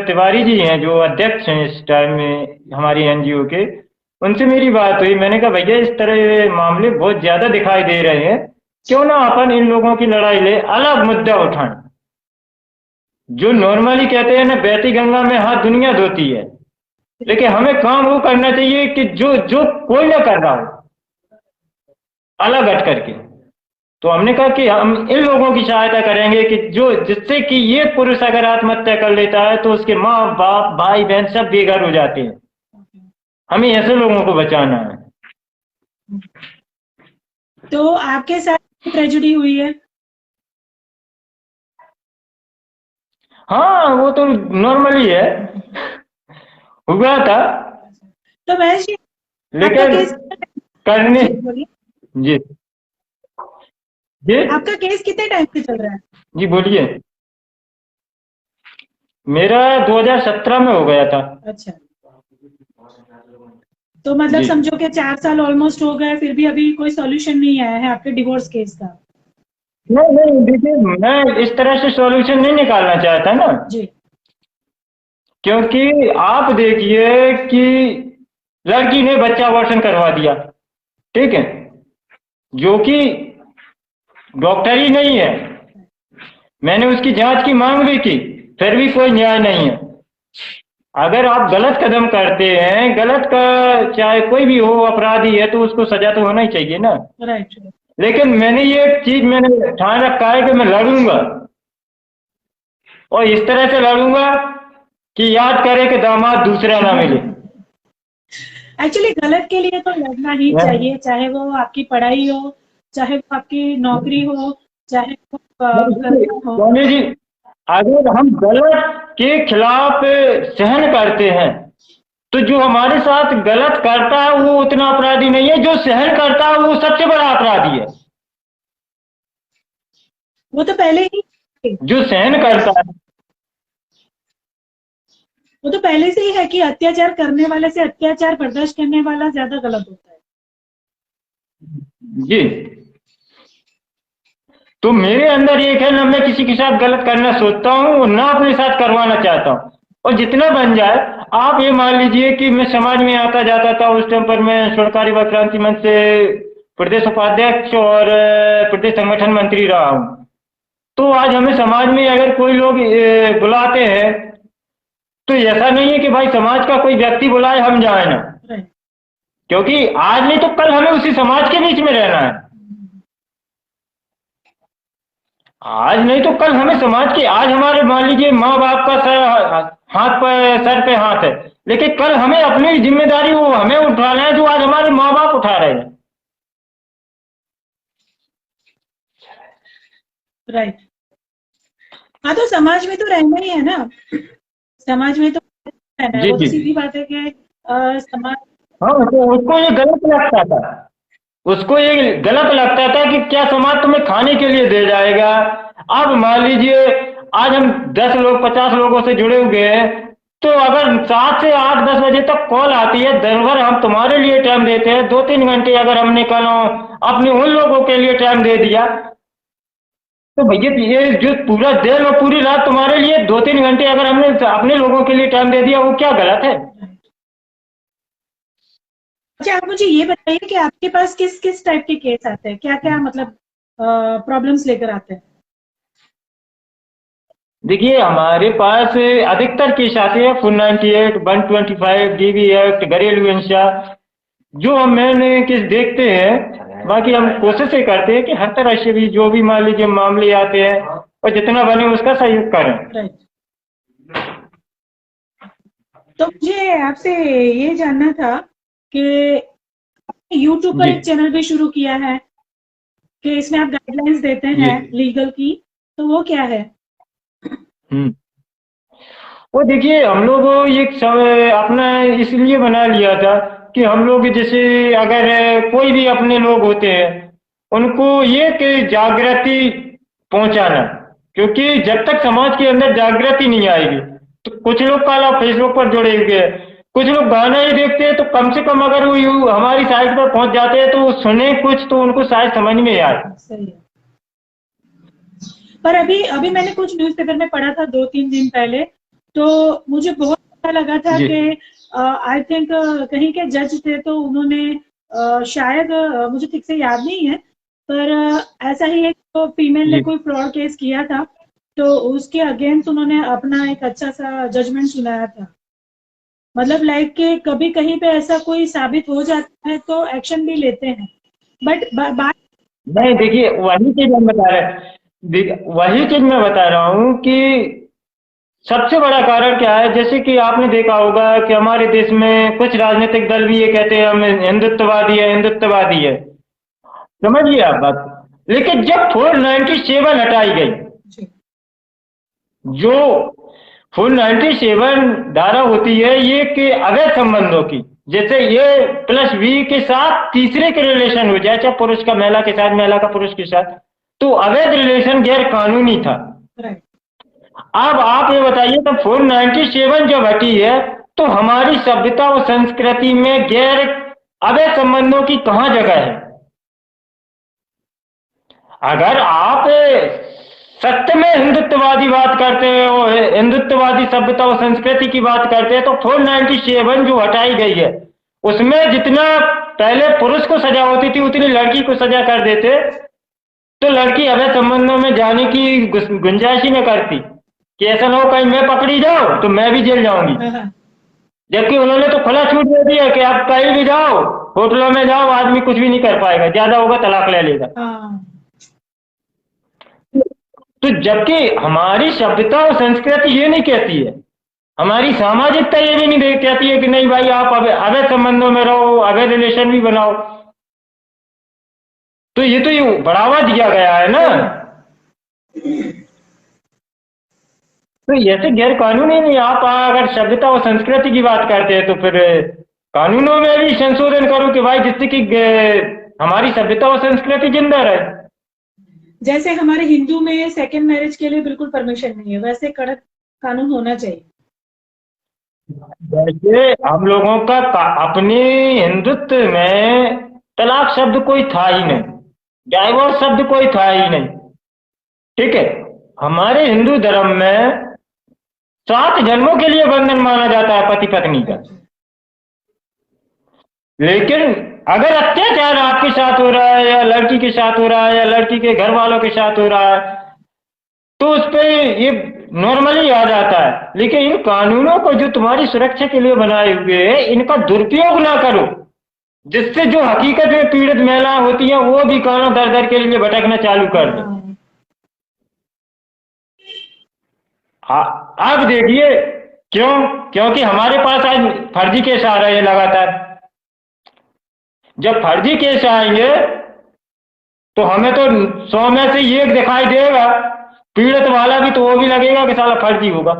तिवारी जी हैं जो अध्यक्ष हैं इस टाइम में हमारी एनजीओ के, उनसे मेरी बात हुई। मैंने कहा भैया इस तरह मामले बहुत ज्यादा दिखाई दे रहे हैं, क्यों ना अपन इन लोगों की लड़ाई ले अलग मुद्दा उठाएं। जो नॉर्मली कहते हैं ना, बहती गंगा में हाथ दुनिया धोती है, लेकिन हमें काम वो करना चाहिए कि जो जो कोई ना कर रहा हो, अलग हट करके। तो हमने कहा कि हम इन लोगों की सहायता करेंगे कि जो जिससे कि ये पुरुष अगर आत्महत्या कर लेता है तो उसके माँ बाप भाई बहन सब बेघर हो जाते हैं। हमें ऐसे लोगों को बचाना है। तो आपके साथ ट्रेजेडी हुई है? हाँ, वो तो नॉर्मली है, हुआ था। तो महेश जी, आपका लेकिन केस, करने, जी बोलिए, जी जी आपका केस कितने टाइम से चल रहा है? जी बोलिए। मेरा 2017 में हो गया था। अच्छा। तो मतलब जी समझो कि 4 साल ऑलमोस्ट हो गए, फिर भी अभी कोई सॉल्यूशन नहीं आया है आपके डिवोर्स केस का? नहीं नहीं, देखिए मैं इस तरह से सॉल्यूशन नहीं निकालना चाहता ना, जी। क्योंकि आप देखिए कि लड़की ने बच्चा अबॉर्शन करवा दिया, ठीक है, जो कि डॉक्टर ही नहीं है। मैंने उसकी जांच की मांग भी की, फिर भी कोई न्याय नहीं है। अगर आप गलत कदम करते हैं, गलत का चाहे कोई भी हो अपराधी है, तो उसको सजा तो होना ही चाहिए ना। राइट। लेकिन मैंने ये चीज मैंने ठान रखा है कि मैं लड़ूंगा, और इस तरह से लड़ूंगा कि याद करे कि दामाद दूसरा ना मिले। एक्चुअली गलत के लिए तो लड़ना ही चाहिए, चाहे वो आपकी पढ़ाई हो, चाहे वो आपकी नौकरी हो, चाहे वो करियर हो। स्वामी जी, अगर हम गलत के खिलाफ सहन करते हैं तो जो हमारे साथ गलत करता है वो उतना अपराधी नहीं है, जो सहन करता है वो सबसे बड़ा अपराधी है। वो तो पहले ही, जो सहन करता है। वो तो पहले से ही है कि अत्याचार करने वाले से अत्याचार बर्दाश्त करने वाला ज्यादा गलत होता है। जी तो मेरे अंदर एक है ना, मैं किसी के साथ गलत करना सोचता हूँ ना अपने साथ करवाना चाहता हूँ, और जितना बन जाए। आप ये मान लीजिए कि मैं समाज में आता जाता था, उस टाइम पर मैं स्वर्णकारी व क्रांति मंच से प्रदेश उपाध्यक्ष और प्रदेश संगठन मंत्री रहा हूँ। तो आज हमें समाज में अगर कोई लोग बुलाते हैं, तो ऐसा नहीं है कि भाई समाज का कोई व्यक्ति बुलाए हम जाए ना, क्योंकि आज नहीं तो कल हमें उसी समाज के बीच में रहना है। आज नहीं तो कल हमें समाज के, आज हमारे मान लीजिए माँ बाप का सर पे हाथ है, लेकिन कल हमें अपनी जिम्मेदारी वो हमें उठाना है जो आज हमारे माँ बाप उठा रहे हैं। राइट। हाँ, तो समाज में तो रहना ही है ना, समाज में तो रहना है, जी वो तो जी। सीधी बात है कि समाज। हाँ, तो उसको ये गलत लगता था, उसको ये गलत लगता था कि क्या समाज तुम्हें खाने के लिए दे जाएगा। अब मान लीजिए आज हम 10 लोग 50 लोगों से जुड़े हुए हैं, तो अगर 7 से 8 10 बजे तक कॉल आती है, दिन भर हम तुम्हारे लिए टाइम देते हैं, 2 3 घंटे अगर हमने कल अपने उन लोगों के लिए टाइम दे दिया, तो भैया ये जो पूरा दिन और पूरी रात तुम्हारे लिए 2 3 घंटे अगर हमने अपने लोगों के लिए टाइम दे दिया, वो क्या गलत है? अच्छा, आप मुझे ये बताइए कि आपके पास किस किस टाइप के केस आते हैं, क्या क्या मतलब प्रॉब्लम्स लेकर आते हैं? देखिए, हमारे पास अधिकतर केस आते हैं 498, 125, डीवी एक्ट, घरेलू हिंसा, जो हम मेन केस देखते हैं। बाकी हम कोशिश ये करते हैं कि हर तरह से भी जो भी मान लीजिए मामले आते हैं, और जितना बने उसका सहयोग करें। राइट। तो मुझे आपसे ये जानना था कि यूट्यूब पर जी। एक चैनल भी शुरू किया है कि इसमें आप गाइडलाइंस देते जी। हैं लीगल की, तो वो क्या है? हम्म। वो देखिए, हम लोग ये अपना इसलिए बना लिया था कि हम लोग जैसे अगर कोई भी अपने लोग होते हैं, उनको ये कि जागृति पहुंचाना, क्योंकि जब तक समाज के अंदर जागृति नहीं आएगी, तो कुछ लोग काला फेसबुक पर जुड़े हुए हैं, कुछ लोग गाना ही देखते हैं, तो कम से कम अगर वो हमारी साइट पर पहुंच जाते हैं तो वो सुने कुछ, तो उनको शायद समझ में आए। सही है। पर अभी अभी मैंने कुछ न्यूज़पेपर में पढ़ा था 2 3 दिन पहले, तो मुझे बहुत अच्छा लगा था जी। कि आई थिंक कहीं के जज थे, तो उन्होंने शायद मुझे ठीक से याद नहीं है, पर ऐसा ही एक तो फीमेल ने जी। कोई फ्रॉड केस किया था, तो उसके अगेंस्ट उन्होंने अपना एक अच्छा सा जजमेंट सुनाया था। मतलब लाइक कि कभी कहीं पे ऐसा कोई साबित हो जाता है तो एक्शन भी लेते हैं, बट बात। नहीं, देखिए वही चीज हम बता रहे वही चीज मैं बता रहा हूँ कि सबसे बड़ा कारण क्या है। जैसे कि आपने देखा होगा कि हमारे देश में कुछ राजनीतिक दल भी ये कहते हैं हम हिंदुत्ववादी है, हिंदुत्ववादी है। समझिए आप बात। लेकिन जब 497 हटाई गई, जो 497 धारा होती है ये कि अवैध संबंधों की, जैसे ये प्लस बी के साथ तीसरे के रिलेशन हो जाए, चाहे पुरुष का महिला के साथ, महिला का पुरुष के साथ, तो अवैध रिलेशन गैर कानूनी था। अब आप ये बताइए, तो 497 जब हटी है, तो हमारी सभ्यता और संस्कृति में गैर अवैध संबंधों की कहां जगह है? अगर आप सत्य में हिंदुत्ववादी बात करते हैं और हिंदुत्ववादी सभ्यता और संस्कृति की बात करते हैं, तो 497 जो हटाई गई है, उसमें जितना पहले पुरुष को सजा होती थी उतनी लड़की को सजा कर देते, तो लड़की अवैध संबंधों में जाने की गुंजाइश ही न करती कि ऐसा ना हो कहीं मैं पकड़ी जाऊं तो मैं भी जेल जाऊंगी। जबकि उन्होंने तो खुला छूट दे दिया कि आप कहीं भी जाओ, होटलों में जाओ, आदमी कुछ भी नहीं कर पाएगा, ज्यादा होगा तलाक ले लेगा। तो जबकि हमारी सभ्यता और संस्कृति ये नहीं कहती है, हमारी सामाजिकता ये भी नहीं कहती है कि नहीं भाई आप अवैध संबंधों में रहो, अवैध रिलेशन भी बनाओ। तो ये बढ़ावा दिया गया है ना, तो ऐसे गैर कानूनी नहीं। आप अगर सभ्यता और संस्कृति की बात करते हैं तो फिर कानूनों में भी संशोधन करो कि भाई जिससे कि हमारी सभ्यता और संस्कृति जिंदा रहे। जैसे हमारे हिंदू में सेकंड मैरिज के लिए बिल्कुल परमिशन नहीं है, वैसे कड़क कानून होना चाहिए। जैसे हम लोगों का अपने हिंदुत्व में तलाक शब्द कोई था ही नहीं, डाइवोर्स शब्द कोई था ही नहीं। ठीक है। हमारे हिंदू धर्म में 7 जन्मों के लिए बंधन माना जाता है पति पत्नी का। लेकिन अगर अत्याचार आपके साथ हो रहा है या लड़की के साथ हो रहा है या लड़की के घर वालों के साथ हो रहा है तो उस पर ये नॉर्मली आ जाता है। लेकिन इन कानूनों को जो तुम्हारी सुरक्षा के लिए बनाए हुए हैं इनका दुरुपयोग ना करो, जिससे जो हकीकत में पीड़ित महिला होती हैं वो भी कानों दर दर के लिए भटकना चालू कर दे। आप देखिए क्यों, क्योंकि हमारे पास आज फर्जी केस आ रहे हैं लगातार। जब फर्जी केस आएंगे तो हमें तो 100 में से एक दिखाई देगा, पीड़ित वाला भी तो वो भी लगेगा कि साला फर्जी होगा।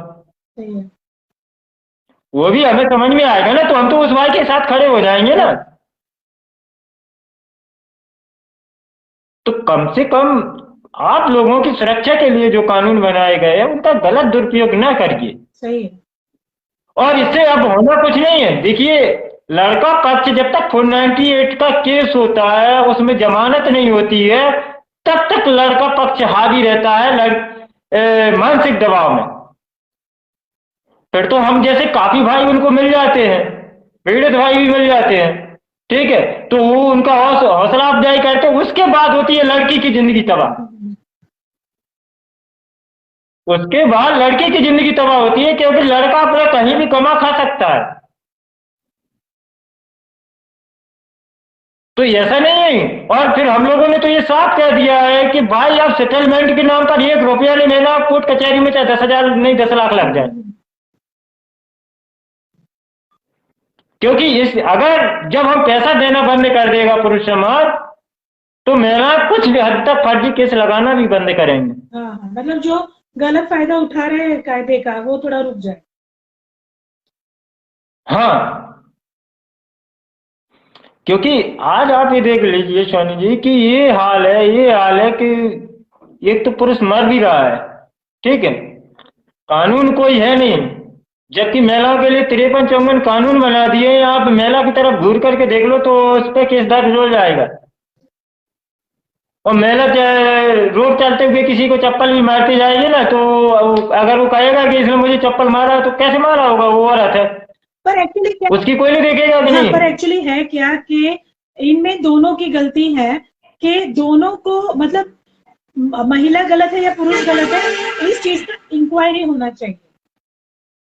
वो भी हमें समझ में आएगा ना, तो हम तो उस भाई के साथ खड़े हो जाएंगे ना। तो कम से कम आप लोगों की सुरक्षा के लिए जो कानून बनाए गए हैं उनका गलत दुरुपयोग ना करिए। सही है। और इससे अब होना कुछ नहीं है। देखिए, लड़का पक्ष जब तक 498 का केस होता है उसमें जमानत नहीं होती है तब तक लड़का पक्ष हावी रहता है मानसिक दबाव में। फिर तो हम जैसे काफी भाई उनको मिल जाते हैं, पीड़ित भाई भी मिल जाते हैं, ठीक है, तो वो उनका हौसला अफजाई करते, उसके बाद होती है लड़की की जिंदगी तबाह। उसके बाद लड़की की जिंदगी तबाह होती है क्योंकि लड़का अपना कहीं भी कमा खा सकता है। तो ऐसा नहीं है। और फिर हम लोगों ने तो ये साफ कह दिया है कि भाई आप सेटलमेंट के नाम पर 1 रुपया नहीं लेना, कोर्ट कचहरी में चाहे 10,000 नहीं 10 लाख लग जाए। क्योंकि इस अगर जब हम पैसा देना बंद कर देगा पुरुष समाज तो महिला कुछ भी हद तक फर्जी केस लगाना भी बंद करेंगे। हाँ, मतलब जो गलत फायदा उठा रहे हैं कायदे का वो थोड़ा रुक जाए। हाँ, क्योंकि आज आप ये देख लीजिए सोनी जी कि ये हाल है कि एक तो पुरुष मर भी रहा है, ठीक है, कानून कोई है नहीं, जबकि महिलाओं के लिए 53-54 कानून बना दिए। आप महिला की तरफ घूर करके देख लो तो उस पर केस दर्ज हो जाएगा। और महिला रोड चलते हुए किसी को चप्पल भी मारती जाएगी ना तो अगर वो कहेगा कि इसने मुझे चप्पल मारा तो कैसे मारा होगा, वो औरत है, पर एक्चुअली क्या, उसकी कोई नहीं देखेगा कि नहीं। पर एक्चुअली है क्या कि इनमें दोनों की गलती है कि दोनों को, मतलब महिला गलत है या पुरुष गलत है, इस चीज का इंक्वायरी होना चाहिए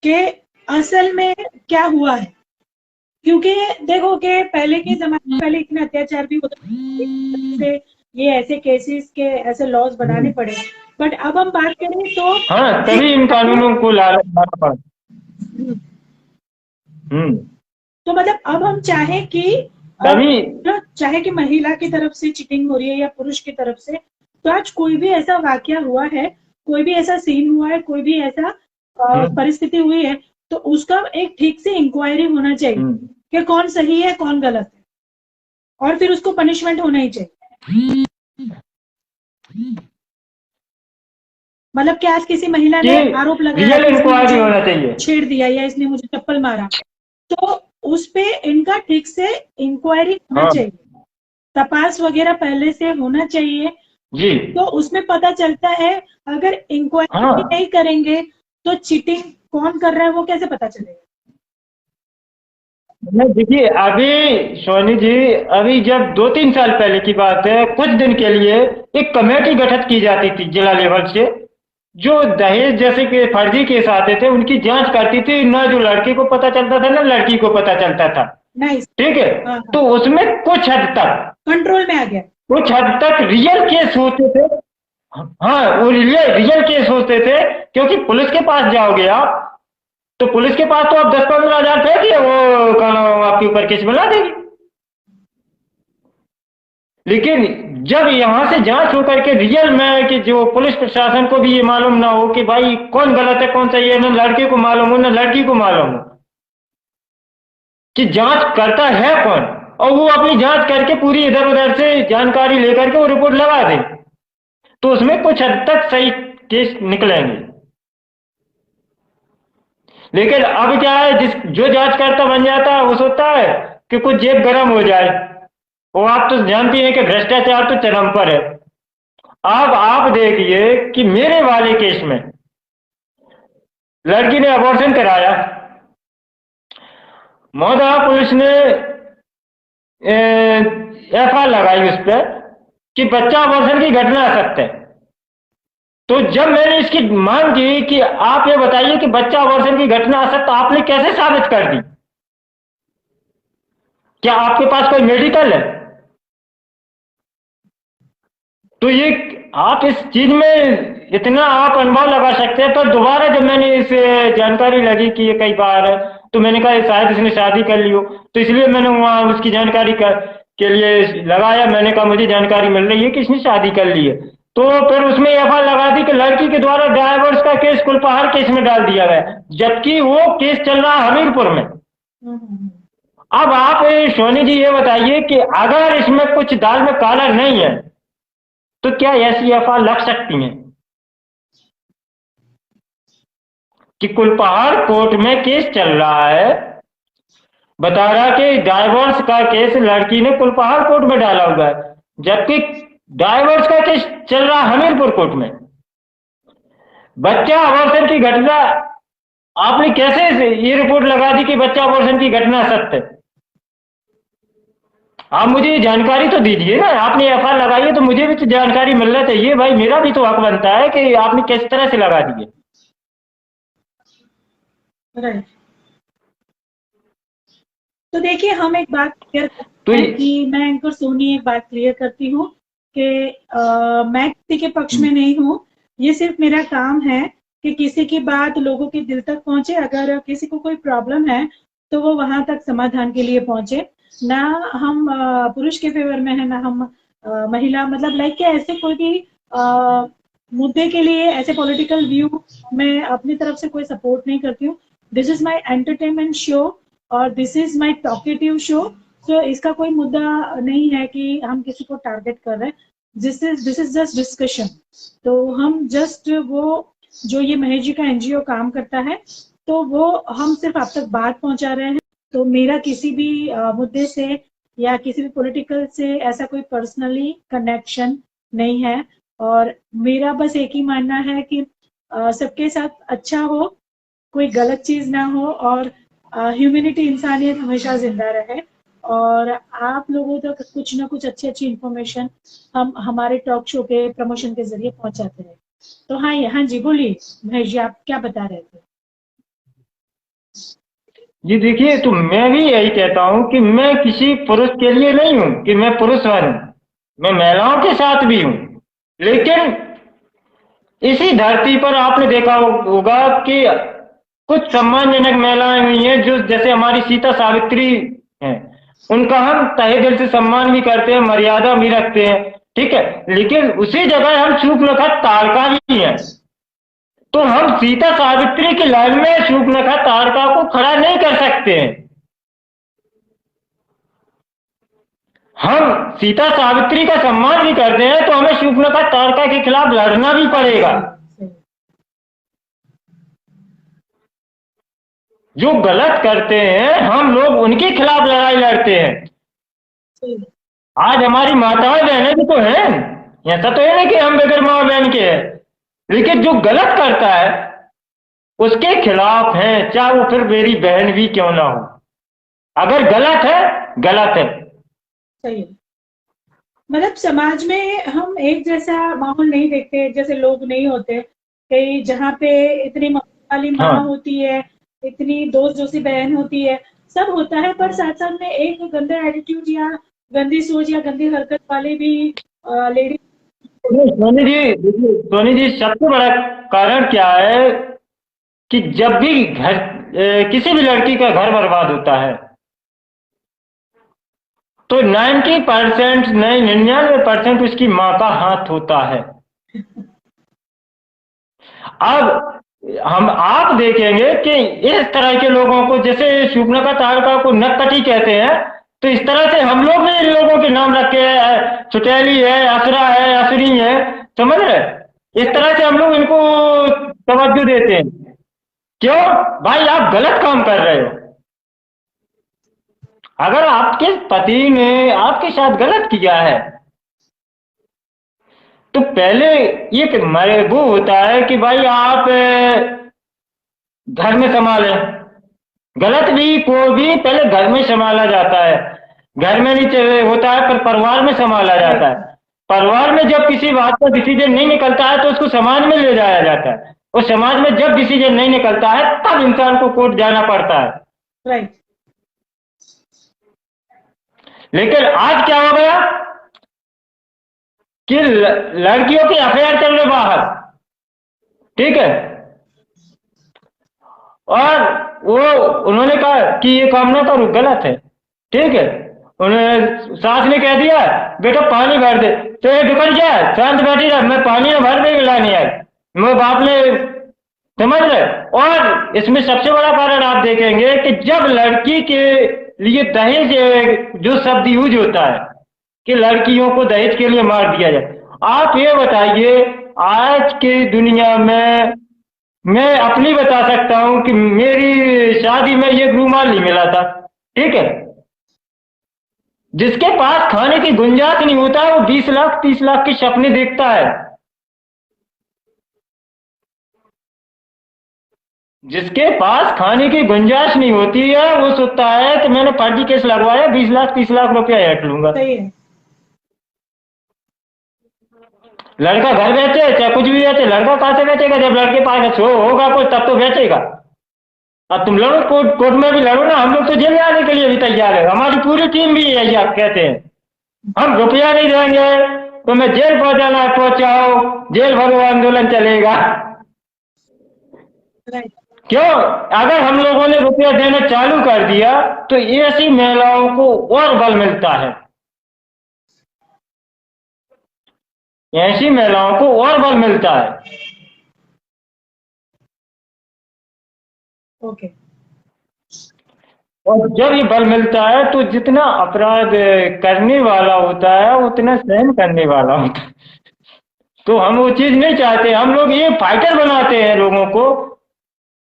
कि असल में क्या हुआ है। क्योंकि देखो कि पहले के जमाने में पहले इतने अत्याचार भी होते थे, ये ऐसे केसेस के ऐसे लॉज बनाने पड़े। बट अब हम बात करें तो हाँ, तभी इन कानूनों को लाना पड़ा। तो मतलब अब हम चाहे कि चाहे कि महिला की तरफ से चीटिंग हो रही है या पुरुष की तरफ से, तो आज कोई भी ऐसा वाकया हुआ है, कोई भी ऐसा सीन हुआ है, कोई भी ऐसा परिस्थिति हुई है, तो उसका एक ठीक से इंक्वायरी होना चाहिए कि कौन सही है कौन गलत है, और फिर उसको पनिशमेंट होना ही चाहिए। मतलब कि आज किसी महिला ने आरोप लगाया, छेड़ दिया या इसने मुझे चप्पल मारा, तो उस पे इनका ठीक से इंक्वायरी होना चाहिए, तपास वगैरह पहले से होना चाहिए जी। तो उसमें पता चलता है। अगर इंक्वायरी नहीं करेंगे तो चीटिंग कौन कर रहा है वो कैसे पता चलेगा। देखिए अभी सोनी जी, अभी जब 2-3 साल पहले की बात है, कुछ दिन के लिए एक कमेटी गठित की जाती थी जिला लेवल से, जो दहेज जैसे कि फर्जी केस आते थे उनकी जांच करती थी। ना जो लड़के को पता चलता था ना लड़की को पता चलता था, ठीक है। तो उसमें कुछ हद तक कंट्रोल में आ गया, कुछ हद तक रियल केस होते थे। हाँ, वो रियल केस होते थे, क्योंकि पुलिस के पास जाओगे आप तो पुलिस के पास तो आप 10-15 हजार फेंकिए, वो आपके ऊपर केस बना देगी। लेकिन जब यहाँ से जांच होकर के रियल में कि जो पुलिस प्रशासन को भी ये मालूम ना हो कि भाई कौन गलत है कौन सही है, ना लड़के को मालूम हो ना लड़की को मालूम हो कि जांच करता है कौन, और वो अपनी जांच करके पूरी इधर उधर से जानकारी लेकर के वो रिपोर्ट लगा दे, तो उसमें कुछ हद तक सही केस निकलेंगे। लेकिन अब क्या है, जो जांच करता बन जाता है वो सोचता है कि कुछ जेब गर्म हो जाए। वो आप तो जानती हैं कि भ्रष्टाचार तो चरम पर है। अब आप देखिए कि मेरे वाले केस में लड़की ने अबॉर्शन कराया, महोदया पुलिस ने एफआईआर लगाई उस पर कि बच्चा अबॉर्शन की घटना असत्य है। तो जब मैंने इसकी मांग की कि आप ये बताइए कि बच्चा अबॉर्शन की घटना असत्य आपने कैसे साबित कर दी, क्या आपके पास कोई मेडिकल है? तो ये आप इस चीज में इतना आप अनुभव लगा सकते हैं। पर दोबारा जब मैंने इसे जानकारी लगी कि ये कई बार है, तो मैंने कहा शायद इसने शादी कर ली हो, तो इसलिए मैंने वहां उसकी जानकारी के लिए लगाया। मैंने कहा मुझे जानकारी मिल रही है कि इसने शादी कर ली है। तो फिर उसमें एफआईआर लगा दी कि लड़की के द्वारा डाइवोर्स का केस कुलपहाड़ केस में डाल दिया गया, जबकि वो केस चल रहा है हमीरपुर में। अब आप सोनी जी ये बताइए कि अगर इसमें कुछ दाल में काला नहीं है तो क्या ऐसी एफआईआर लग सकती हैं कि कुलपहाड़ कोर्ट में केस चल रहा है, बता रहा कि डाइवोर्स का केस लड़की ने कुलपहाड़ कोर्ट में डाला हुआ है, जबकि डाइवोर्स का केस चल रहा है हमीरपुर कोर्ट में। बच्चा अबॉर्शन की घटना आपने कैसे ये रिपोर्ट लगा दी कि बच्चा अबॉर्शन की घटना सत्य है? आप मुझे जानकारी तो दीजिए ना, आपने एफआईआर लगाई है तो मुझे भी तो जानकारी मिलना चाहिए भाई, मेरा भी तो हक बनता है कि आपने किस तरह से लगा दी है। राइट। तो देखिए हम एक बात क्लियर तो करते हैं कि मैं एंकर सोनी एक बात क्लियर करती हूँ कि मैं किसी के पक्ष में नहीं हूँ। ये सिर्फ मेरा काम है कि किसी की बात लोगों के दिल तक पहुंचे। अगर किसी को कोई प्रॉब्लम है तो वो वहां तक समाधान के लिए पहुंचे। ना हम पुरुष के फेवर में है, ना हम महिला, मतलब लाइक के ऐसे कोई भी मुद्दे के लिए ऐसे पॉलिटिकल व्यू मैं अपनी तरफ से कोई सपोर्ट नहीं करती हूँ। This is my entertainment show और this is my talkative show. तो इसका कोई मुद्दा नहीं है कि हम किसी को टारगेट कर रहे हैं। This is just discussion. तो हम जस्ट वो जो ये महेश जी का एनजीओ काम करता है तो वो हम सिर्फ आप तक बात पहुंचा रहे हैं। तो मेरा किसी भी मुद्दे से या किसी भी पॉलिटिकल से ऐसा कोई पर्सनली कनेक्शन नहीं है। और मेरा बस एक ही मानना है कि सबके साथ अच्छा हो, कोई गलत चीज ना हो और ह्यूमैनिटी, इंसानियत हमेशा जिंदा रहे। और आप लोगों तक कुछ ना कुछ अच्छी अच्छी इंफॉर्मेशन हम हमारे टॉक शो के प्रमोशन के जरिए पहुंचाते हैं। तो हाँ, हाँ जी बोलिए महेश जी, आप क्या बता रहे थे? जी देखिए, तो मैं भी यही कहता हूं कि मैं किसी पुरुष के लिए नहीं हूं कि मैं पुरुष बनूं, मैं महिलाओं के साथ भी हूं। लेकिन इसी धरती पर आपने देखा होगा कि कुछ सम्मानजनक महिलाएं हुई हैं जो जैसे हमारी सीता सावित्री हैं, उनका हम तहे दिल से सम्मान भी करते हैं, मर्यादा भी रखते हैं, ठीक है। लेकिन उसी जगह हम शूर्पणखा ताड़का भी हैं। तो हम सीता सावित्री की लाइन में शूर्पणखा ताड़का को खड़ा नहीं कर सकते हैं। हम सीता सावित्री का सम्मान भी करते हैं तो हमें शूर्पणखा ताड़का के खिलाफ लड़ना भी पड़ेगा। जो गलत करते हैं हम लोग उनके खिलाफ लड़ाई लड़ते हैं। आज हमारी माताएं बहनें भी तो हैं, ऐसा तो है नहीं कि हम बगैर माँ बहन के हैं। लेकिन जो गलत करता है उसके खिलाफ है, चाहे वो फिर मेरी बहन भी क्यों ना हो। अगर गलत है, गलत है। सही है। मतलब समाज में हम एक जैसा माहौल नहीं देखते, जैसे लोग नहीं होते कई जहाँ पे इतनी ममता वाली माँ हाँ होती है, इतनी दोस्त जोशी बहन होती है, सब होता है। पर साथ साथ में एक गंदा एटीट्यूड या गंदी सोच या गंदी हरकत वाले भी लेडी। सोनी जी देखिए, सोनी जी सबसे बड़ा कारण क्या है कि जब भी किसी भी लड़की का घर बर्बाद होता है तो 90% नहीं 99% उसकी माँ का हाथ होता है। अब आप देखेंगे कि इस तरह के लोगों को, जैसे शूर्पणखा ताड़का को नक्कटी कहते हैं, तो इस तरह से हम लोग भी इन लोगों के नाम रखे हैं, छुटेली है, असुरा है, असुरी है, समझ रहे? इस तरह से हम लोग इनको तवज्जो देते हैं। क्यों भाई, आप गलत काम कर रहे हो। अगर आपके पति ने आपके साथ गलत किया है तो पहले ये वो होता है कि भाई आप घर में संभालें, गलत भी को भी पहले घर में संभाला जाता है, घर में नहीं होता है पर परिवार में संभाला जाता है। परिवार में जब किसी बात का डिसीजन नहीं निकलता है तो उसको समाज में ले जाया जाता है, और समाज में जब डिसीजन नहीं निकलता है तब इंसान को कोर्ट जाना पड़ता है। राइट। लेकिन आज क्या हो गया कि लड़कियों के अफेयर चल रहे बाहर, ठीक है, और वो उन्होंने कहा कि ये काम ना करो, गलत है, ठीक है, उन्होंने सास ने कह दिया बेटा पानी भर दे, तो ये दुकान क्या है, शांत बैठी रहा, मैं पानी में भर देगी लानी है, मेरे बाप ने, समझ रहे। और इसमें सबसे बड़ा कारण आप देखेंगे कि जब लड़की के लिए दहेज जो शब्द यूज होता है कि लड़कियों को दहेज के लिए मार दिया जाए, आप ये बताइए आज की दुनिया में, मैं अपनी बता सकता हूं कि मेरी शादी में ये रूमाल नहीं मिला था, ठीक है, जिसके पास खाने की गुंजाइश नहीं होता है वो 20 लाख 30 लाख के सपने देखता है, जिसके पास खाने की गुंजाइश नहीं होती है वो सोचता है कि मैंने फर्जी केस लगवाया 20 लाख 30 लाख रुपया हट लूंगा। सही है। लड़का घर बेचे चाहे कुछ भी बेचे, लड़का कहां से बेचेगा, जब लड़के पास होगा कुछ तब तो बेचेगा। अब तुम लड़ो कोर्ट में भी लड़ो ना, हम लोग तो जेल जाने के लिए भी तैयार है, हमारी पूरी टीम भी यही आप कहते हैं, हम रुपया नहीं देंगे तो मैं जेल पहुंचाना पहुंचाओ, जेल भरो आंदोलन चलेगा। क्यों? अगर हम लोगों ने रुपया देना चालू कर दिया तो ऐसी महिलाओं को और बल मिलता है, ऐसी महिलाओं को और बल मिलता है। ओके। और जब ये बल मिलता है तो जितना अपराध करने वाला होता है उतना सहन करने वाला होता है। तो हम वो चीज नहीं चाहते, हम लोग ये फाइटर बनाते हैं लोगों को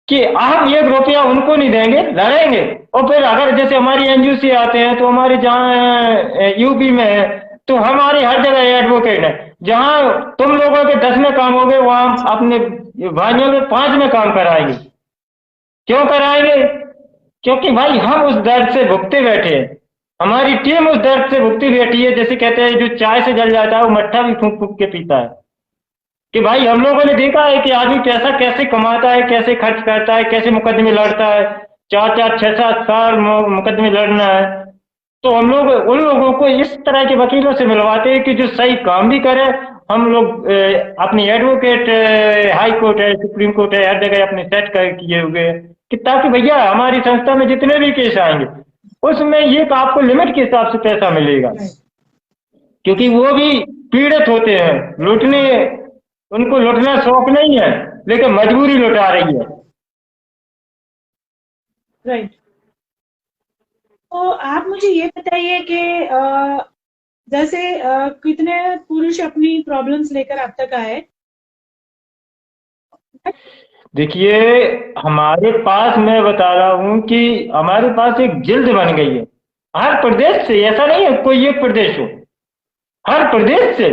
कि हम 1 रुपया उनको नहीं देंगे, लड़ेंगे। और फिर अगर जैसे हमारी एनजीओ से आते हैं तो हमारे जहाँ यूपी में है तो हमारी हर जगह एडवोकेट है, जहां तुम लोगों के 10 में काम हो गए वहां हम अपने भाइयों के 5 में काम कराएंगे। क्यों कराएंगे? क्योंकि भाई हम उस दर्द से भुगते बैठे हैं, हमारी टीम उस दर्द से भुगती बैठी है। जैसे कहते हैं जो चाय से जल जाता है वो मट्ठा भी फूंक फूंक के पीता है, कि भाई हम लोगों ने देखा है कि आदमी पैसा कैसे कमाता है, कैसे खर्च करता है, कैसे मुकदमे लड़ता है, 4 6 7 साल मुकदमे लड़ना है। तो हम लोग उन लोगों को इस तरह के वकीलों से मिलवाते हैं कि जो सही काम भी करे। हम लोग अपनी एडवोकेट हाई कोर्ट है, सुप्रीम कोर्ट है, हर जगह अपने सेट कर किए हुए कि ताकि भैया हमारी संस्था में जितने भी केस आएंगे उसमें ये आपको लिमिट के हिसाब से पैसा मिलेगा, क्योंकि वो भी पीड़ित होते हैं, लूटने, उनको लुटना शौक नहीं है लेकिन मजबूरी लुटा रही है। राइट। तो आप मुझे ये बताइए कि जैसे कितने पुरुष अपनी प्रॉब्लम्स लेकर आप तक आए? देखिए हमारे पास, मैं बता रहा हूं कि हमारे पास एक जिल्द बन गई है हर प्रदेश से, ऐसा नहीं है कोई एक प्रदेश हो, हर प्रदेश से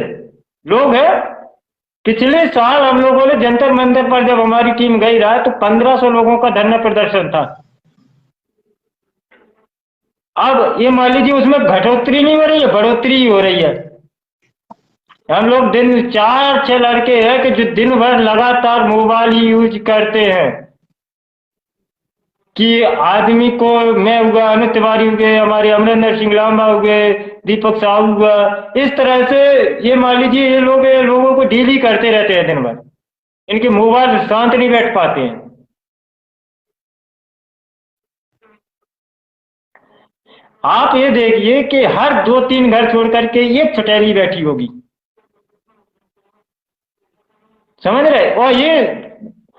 लोग हैं। पिछले साल हम लोगों ने जंतर मंतर पर जब हमारी टीम गई रहा तो 1500 लोगों का धरना प्रदर्शन था। अब ये मान लीजिए उसमें घटोतरी नहीं हो रही है, बढ़ोतरी ही हो रही है। हम लोग 4 6 लड़के हैं कि जो दिन भर लगातार मोबाइल ही यूज करते हैं, कि आदमी को, मैं हुआ, अमित तिवारी हुए, हमारे अमरिंदर सिंह लांबा हुए, दीपक साहू हुआ, इस तरह से ये मान लीजिए ये लोगों को डील ही करते रहते हैं दिन भर, इनके मोबाइल शांत नहीं बैठ पाते हैं। आप ये देखिए कि हर 2 3 घर छोड़ करके एक छुटेली बैठी होगी, समझ रहे? और ये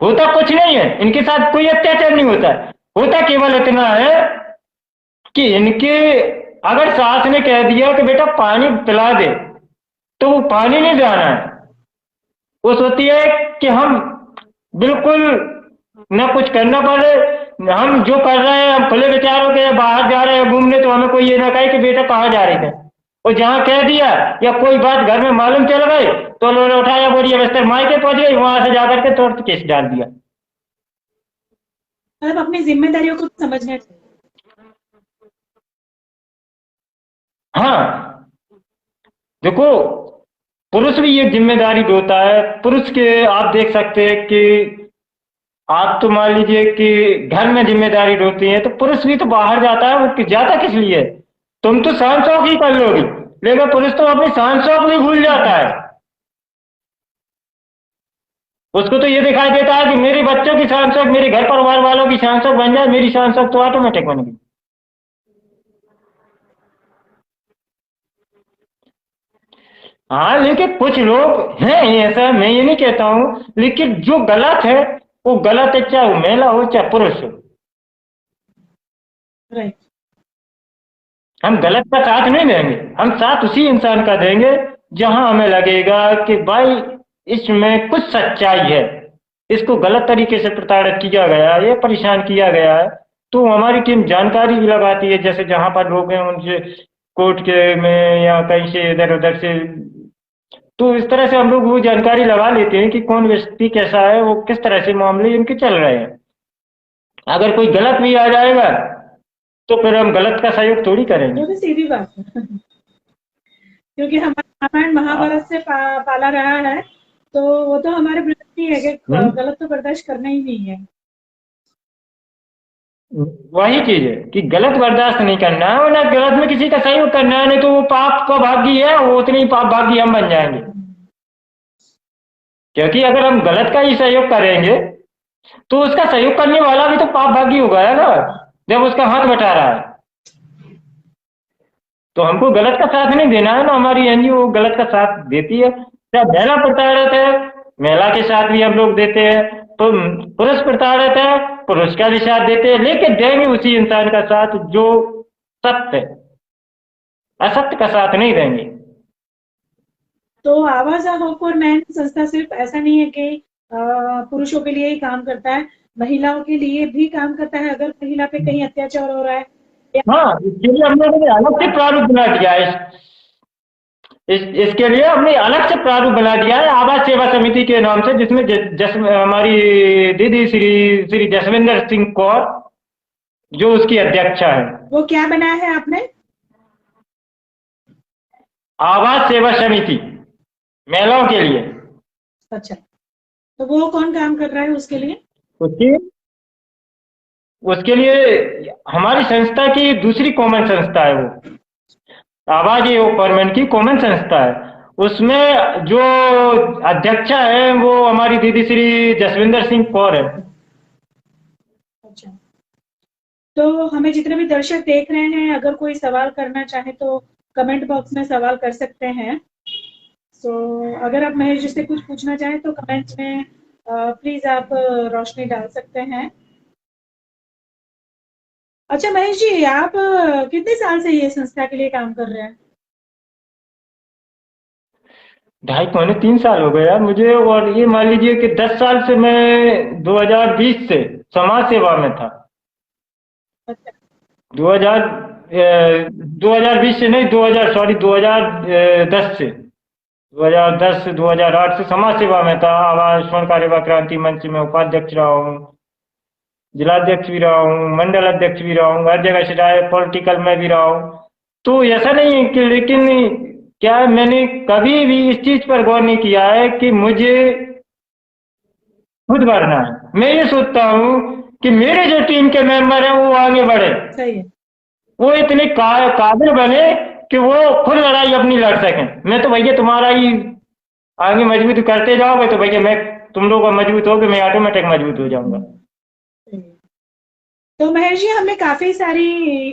होता कुछ नहीं है, इनके साथ कोई अत्याचार नहीं होता है, होता केवल इतना है कि इनके अगर सास ने कह दिया कि बेटा पानी पिला दे तो वो पानी नहीं लाना है, वो सोचती है कि हम बिल्कुल न कुछ करना पड़े, हम जो कर रहे हैं हम खुले विचारों के बाहर जा रहे हैं घूमने तो हमें कोई ये ना कहे कि बेटा कहाँ जा रहे थे। और जहाँ कह दिया या कोई बात घर में मालूम चल गई तो उन्होंने उठाया बोरिया बिस्तर मायके पहुंच गई, वहां से जाकर के तुरंत केस डाल दिया। मतलब अपनी जिम्मेदारियों को समझना चाहिए। हाँ, देखो, पुरुष भी ये जिम्मेदारी ढोता है। पुरुष के आप देख सकते हैं कि आप तो मान लीजिए कि घर में जिम्मेदारी ढोती है तो पुरुष भी तो बाहर जाता है, वो जाता किस लिए? तुम तो शान शौक ही कर लोगी, लेकिन पुरुष तो अपनी शान शौक भी भूल जाता है। उसको तो ये दिखाई देता है कि मेरे बच्चों की शान शौक, मेरे घर परिवार वालों की शान शौक बन जाए, मेरी शान शौक तो ऑटोमेटिक बन गई। हाँ, लेकिन कुछ लोग हैं ऐसा, मैं ये नहीं कहता हूँ, लेकिन जो गलत है वो गलत है, चाहे वो महिला हो चाहे पुरुष हो। राइट। हम गलत का साथ नहीं देंगे, हम साथ उसी इंसान का देंगे जहां हमें लगेगा कि भाई इसमें कुछ सच्चाई है, इसको गलत तरीके से प्रताड़ित किया गया है, ये परेशान किया गया है। तो हमारी टीम जानकारी भी लगाती है, जैसे जहां पर लोग हैं उनसे कोर्ट के में या कहीं से इधर उधर से, तो इस तरह से हम लोग वो जानकारी लगा लेते हैं कि कौन व्यक्ति कैसा है, वो किस तरह से मामले इनके चल रहे हैं। अगर कोई गलत भी आ जाएगा तो फिर हम गलत का सहयोग थोड़ी करेंगे। वो तो सीधी बात है। क्योंकि हमारा रामायण महाभारत से पाला रहा है, तो वो तो हमारे वृत्ति है कि गलत तो बर्दाश्त करना ही नहीं है। वही चीज है कि गलत बर्दाश्त नहीं करना है और ना गलत में किसी का सहयोग करना है, नहीं तो वो पाप का भागी है, वो उतनी ही पाप भागी हम बन जाएंगे। क्योंकि अगर हम गलत का ही सहयोग करेंगे तो उसका सहयोग करने वाला भी तो पाप भागी हो गया ना, जब उसका हाथ बटा रहा है। तो हमको गलत का साथ नहीं देना है ना, हमारी एनजीओ गलत का साथ देती है। चाहे महिला प्रताड़ित है, महिला के साथ भी हम लोग देते हैं, तो पुरुष प्रताड़ित है, पुरुष का भी साथ देते हैं, लेकिन देंगे उसी इंसान का साथ जो सत्य है, असत्य का साथ नहीं देंगे। तो आवाज ऑफ फॉर मैन संस्था सिर्फ ऐसा नहीं है कि पुरुषों के लिए ही काम करता है, महिलाओं के लिए भी काम करता है। अगर महिला पे कहीं अत्याचार हो रहा है, हाँ, इसके लिए हमने अलग से प्रारूप बना दिया है। इसके लिए हमने अलग से प्रारूप बना दिया है आवाज सेवा समिति के नाम से, जिसमें हमारी दीदी श्री श्री जसविंदर सिंह कौर जो उसकी अध्यक्षा है। वो क्या बनाया है आपने? आवाज सेवा समिति महिलाओं के लिए। अच्छा, तो वो कौन काम कर रहा है उसके लिए? उसकी उसके लिए हमारी संस्था की दूसरी कॉमन संस्था है, वो आवाज गवर्नमेंट की कॉमन संस्था है। उसमें जो अध्यक्षा है वो हमारी दीदी श्री जसविंदर सिंह कौर है। अच्छा, तो हमें जितने भी दर्शक देख रहे हैं, अगर कोई सवाल करना चाहे तो कमेंट बॉक्स में सवाल कर सकते हैं। सो अगर आप महेश जी से कुछ पूछना चाहें तो कमेंट में प्लीज आप रोशनी डाल सकते हैं। अच्छा महेश जी, आप कितने साल से ये संस्था के लिए काम कर रहे हैं? 2.5 पौने 3 साल हो गए यार मुझे, और ये मान लीजिए कि 10 साल से मैं 2020 से समाज सेवा में था। अच्छा। 2000 2020 से नहीं, 2000 सॉरी 2010 से, 2010 से 2008 से समाज सेवा में था। आवाज स्वर्णकार युवा क्रांति मंच में उपाध्यक्ष रहा हूँ, जिलाध्यक्ष भी रहा हूँ, मंडल अध्यक्ष भी रहा हूँ, हर जगह से रहा है, पॉलिटिकल में भी रहा हूँ। तो ऐसा नहीं है कि, लेकिन क्या मैंने कभी भी इस चीज पर गौर नहीं किया है कि मुझे खुद बढ़ना है। मैं ये सोचता हूँ कि मेरे जो टीम के मेंबर हैं वो आगे बढ़े, सही है। वो इतने काबिल बने कि वो खुद लड़ाई अपनी लड़ सकें। मैं तो भैया तुम्हारा ही आगे मजबूत करते जाओगे तो भैया मैं, तुम लोग मजबूत होगे, मैं ऑटोमेटिक मजबूत हो जाऊंगा। तो महेश जी, हमने काफी सारी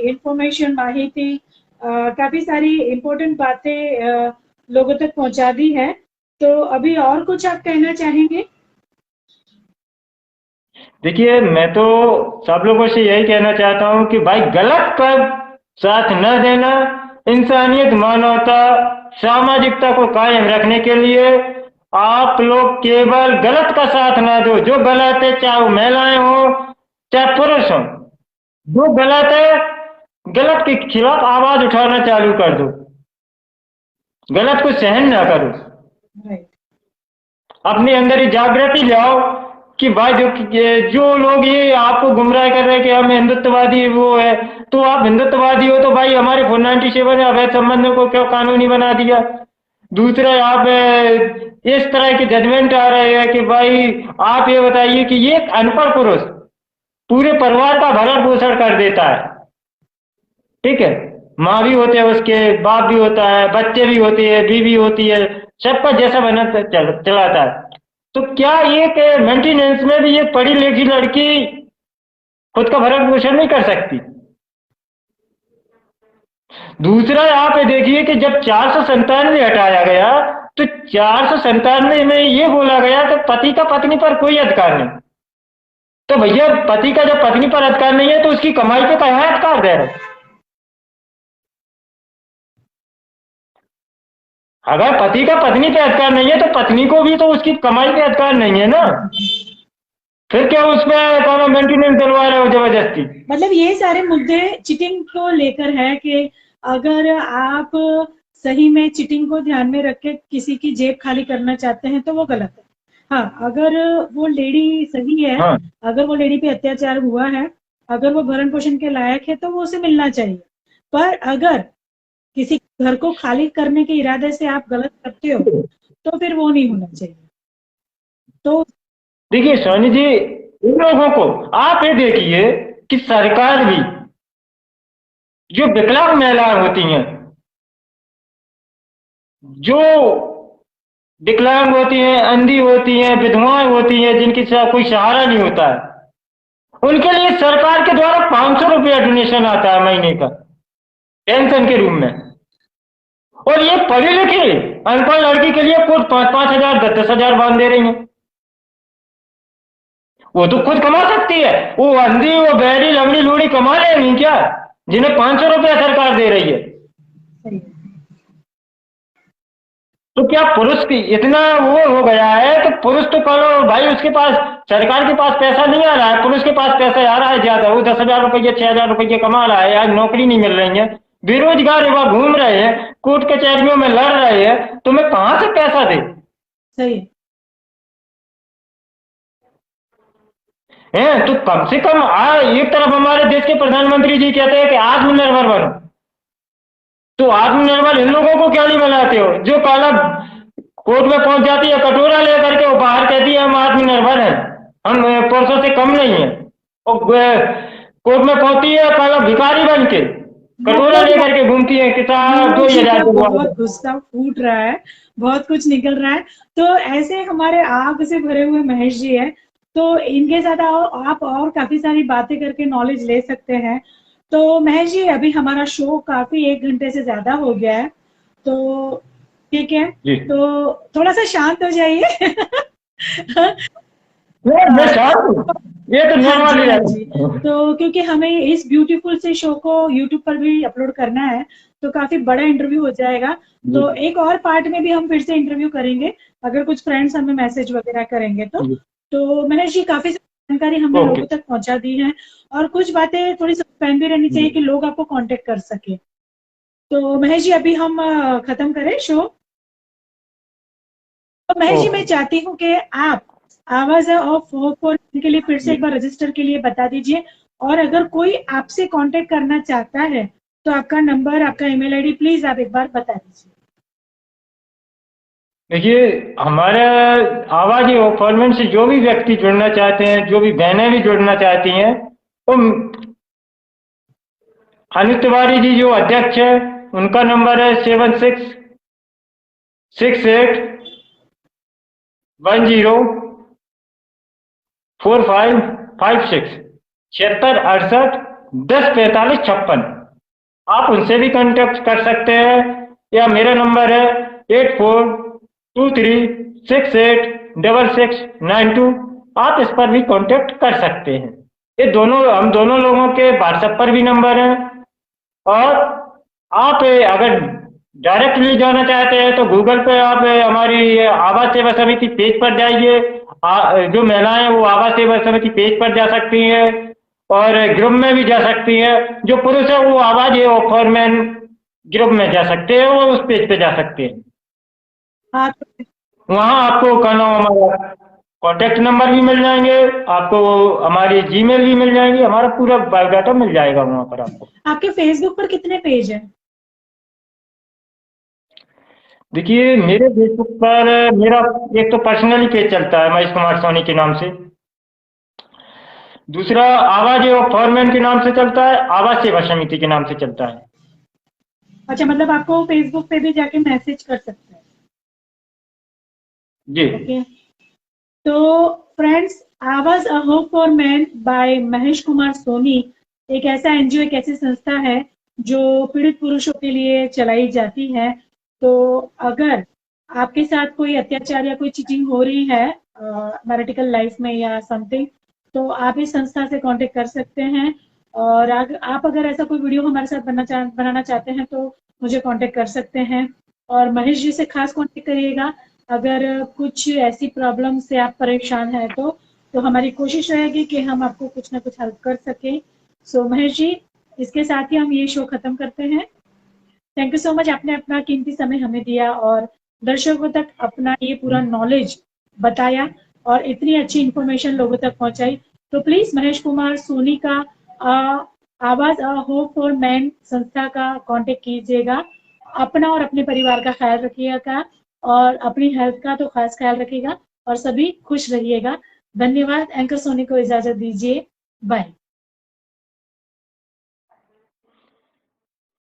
इंफॉर्मेशन, माहिती, काफी सारी इम्पोर्टेंट बातें लोगों तक पहुंचा दी है। तो अभी और कुछ आप कहना चाहेंगे? देखिए, मैं तो सब लोगों से यही कहना चाहता हूँ कि भाई गलत का साथ न देना, इंसानियत, मानवता, सामाजिकता को कायम रखने के लिए आप लोग केवल गलत का साथ ना दो। जो गलत है, चाहे वो महिलाएं हो चाहे पुरुष हो, जो गलत है, गलत के खिलाफ आवाज उठाना चालू कर दो। गलत को सहन ना करो, राइट। अपने अंदर ही जागृति लाओ कि भाई जो लोग ये आपको गुमराह कर रहे हैं कि हम हिंदुत्ववादी वो है, तो आप हिंदुत्ववादी हो तो भाई हमारे 497 अवैध संबंधों को क्यों कानूनी बना दिया। दूसरा आप इस तरह के जजमेंट आ रहे हैं कि भाई आप ये बताइए कि ये एक अनपढ़ पुरुष पूरे परिवार का भरण पोषण कर देता है, ठीक है, माँ भी होते हैं उसके, बाप भी होता है, बच्चे भी होते हैं, बीवी होती है, सबका जैसा बना चलाता है। तो क्या एक मेंटेनेंस में भी एक पढ़ी लिखी लड़की खुद का भरण पोषण नहीं कर सकती। दूसरा आप ये देखिए कि जब 497 हटाया गया तो 497 में ये बोला गया कि पति का पत्नी पर कोई अधिकार नहीं। तो भैया पति का जब पत्नी पर अधिकार नहीं है तो उसकी कमाई पे कहाँ अधिकार दे रहे। अगर पति का पत्नी पे अधिकार नहीं है तो पत्नी को भी तो उसकी कमाई पे अधिकार नहीं है ना, फिर क्या उसमें कौन मेंटेनेंस दिलवा रहे हो जबरदस्ती। मतलब ये सारे मुद्दे चिटिंग को लेकर है कि अगर आप सही में चिटिंग को ध्यान में रख के किसी की जेब खाली करना चाहते हैं तो वो गलत है। हाँ, अगर वो लेडी सही है, हाँ अगर वो लेडी पे अत्याचार हुआ है, अगर वो भरण पोषण के लायक है तो वो उसे मिलना चाहिए। पर अगर किसी घर को खाली करने के इरादे से आप गलत करते हो तो फिर वो नहीं होना चाहिए। तो देखिए सोनी जी, इन लोगों को आप ये देखिए कि सरकार भी जो विकलांग महिलाएं होती हैं, जो विकलांग होती हैं, अंधी होती हैं, विधवाएं होती हैं, जिनकी कोई सहारा नहीं होता है, उनके लिए सरकार के द्वारा 500 रुपया डोनेशन आता है महीने का पेंशन के रूप में। और ये पढ़ी लिखी अनपढ़ लड़की के लिए खुद 5-5 हजार 10-10 हजार बांध दे रही हैं। वो तो खुद कमा सकती है, वो अंधी वो बहरी लंगड़ी लूड़ी कमा लेंगी क्या, जिन्हें 500 रुपया सरकार दे रही है। तो क्या पुरुष की इतना वो हो गया है कि पुरुष तो करो भाई उसके पास सरकार के पास पैसा नहीं आ रहा है, पुरुष के पास पैसा आ रहा है ज्यादा, वो 10,000 रुपये 6,000 रुपये कमा रहा है, आज नौकरी नहीं मिल रही है, बेरोजगार युवा घूम रहे हैं, कोर्ट कचहरियों में लड़ रहे हैं, तो मैं कहां से पैसा दे। सही है तो कम से कम एक तरफ हमारे देश के प्रधानमंत्री जी कहते हैं कि आत्मनिर्भर बनो, तो आत्मनिर्भर इन लोगों को क्या नहीं बनाते हो जो काला कोर्ट में पहुंच जाती है कटोरा लेकर के वो बाहर कहती है हम आत्मनिर्भर हैं, हम पुरुषों से कम नहीं है, और कोर्ट में पहुंचती है काला भिखारी बन के कटोरा लेकर के घूमती है कि साहब 2,000 बहुत गुस्सा फूट रहा है, बहुत कुछ निकल रहा है। तो ऐसे हमारे आग से भरे हुए महेश जी है, तो इनके साथ आप और काफी सारी बातें करके नॉलेज ले सकते हैं। तो महेश जी अभी हमारा शो काफी 1 घंटे से ज्यादा हो गया है, तो ठीक है, तो थोड़ा सा शांत हो जाइए। मैं शांत हूं, ये तो नॉर्मल ही है। तो क्योंकि हमें इस ब्यूटीफुल से शो को यूट्यूब पर भी अपलोड करना है, तो काफी बड़ा इंटरव्यू हो जाएगा। तो एक और पार्ट में भी हम फिर से इंटरव्यू करेंगे अगर कुछ फ्रेंड्स हमें मैसेज वगैरह करेंगे तो मनीष जी काफी जानकारी हमने लोगों तक पहुंचा दी है, और कुछ बातें थोड़ी सस्पेंड भी रहनी चाहिए कि लोग आपको कांटेक्ट कर सके। तो महेश जी अभी हम खत्म करें शो। तो महेश जी मैं चाहती हूँ कि आप आवाज ऑफ होप के लिए फिर से एक बार रजिस्टर के लिए बता दीजिए, और अगर कोई आपसे कांटेक्ट करना चाहता है तो आपका नंबर, आपका ईमेल आईडी प्लीज आप एक बार बता दीजिए। देखिए हमारे आवाज फॉर्मेट से जो भी व्यक्ति जुड़ना चाहते हैं, जो भी बहनें भी जुड़ना चाहती हैं, तो अनिल तिवारी जी जो अध्यक्ष है उनका नंबर है 7668104556 7668104556। आप उनसे भी कांटेक्ट कर सकते हैं, या मेरा नंबर है 8423686692। आप इस पर भी कांटेक्ट कर सकते हैं। ये दोनों हम दोनों लोगों के व्हाट्सएप पर भी नंबर हैं, और आप अगर डायरेक्टली जाना चाहते हैं तो गूगल पे आप हमारी आवाज सेवा समिति पेज पर जाइए, जो महिलाएं वो आवाज सेवा समिति पेज पर जा सकती हैं, और ग्रुप में भी जा सकती हैं। जो पुरुष है वो आवाज फॉरमैन ग्रुप में जा सकते हैं और उस पेज पे जा सकते हैं। हाँ, वहाँ आपको कहना हमारा कॉन्टेक्ट नंबर भी मिल जाएंगे, आपको हमारी जीमेल भी मिल जाएगी, हमारा पूरा बायोडाटा मिल जाएगा वहाँ पर आपको। आपके फेसबुक पर कितने पेज हैं? देखिए मेरे फेसबुक पर मेरा एक तो पर्सनली पेज चलता है महेश कुमार सोनी के नाम से, दूसरा आवाज एवं फॉरमैन के नाम से चलता है, आवाज सेवा समिति के नाम से चलता है। अच्छा, मतलब आपको फेसबुक पे भी जाके मैसेज कर सकते हैं। जी ओके, तो friends, Awaaz a hope for man by Mahesh Kumar Soni एक ऐसा एनजीओ, एक ऐसी संस्था है जो पीड़ित पुरुषों के लिए चलाई जाती है। तो अगर आपके साथ कोई अत्याचार या कोई चीटिंग हो रही है मैरिटल लाइफ में या समथिंग, तो आप इस संस्था से कांटेक्ट कर सकते हैं। और आप अगर ऐसा कोई वीडियो हमारे साथ बनाना चाहते हैं तो मुझे कांटेक्ट कर सकते हैं। और महेश जी से खास कांटेक्ट करिएगा अगर कुछ ऐसी प्रॉब्लम से आप परेशान हैं तो हमारी कोशिश रहेगी कि हम आपको कुछ ना कुछ हेल्प कर सकें। सो महेश जी, इसके साथ ही हम ये शो खत्म करते हैं। थैंक यू सो मच, आपने अपना कीमती समय हमें दिया और दर्शकों तक अपना ये पूरा नॉलेज बताया और इतनी अच्छी इंफॉर्मेशन लोगों तक पहुंचाई। तो प्लीज महेश कुमार सोनी का आवाज होप फॉर मैन संस्था का कांटेक्ट कीजिएगा। अपना और अपने परिवार का ख्याल रखिएगा और अपनी हेल्थ का तो खास ख्याल रखिएगा और सभी खुश रहिएगा। धन्यवाद। एंकर सोनी को इजाजत दीजिए। बाय।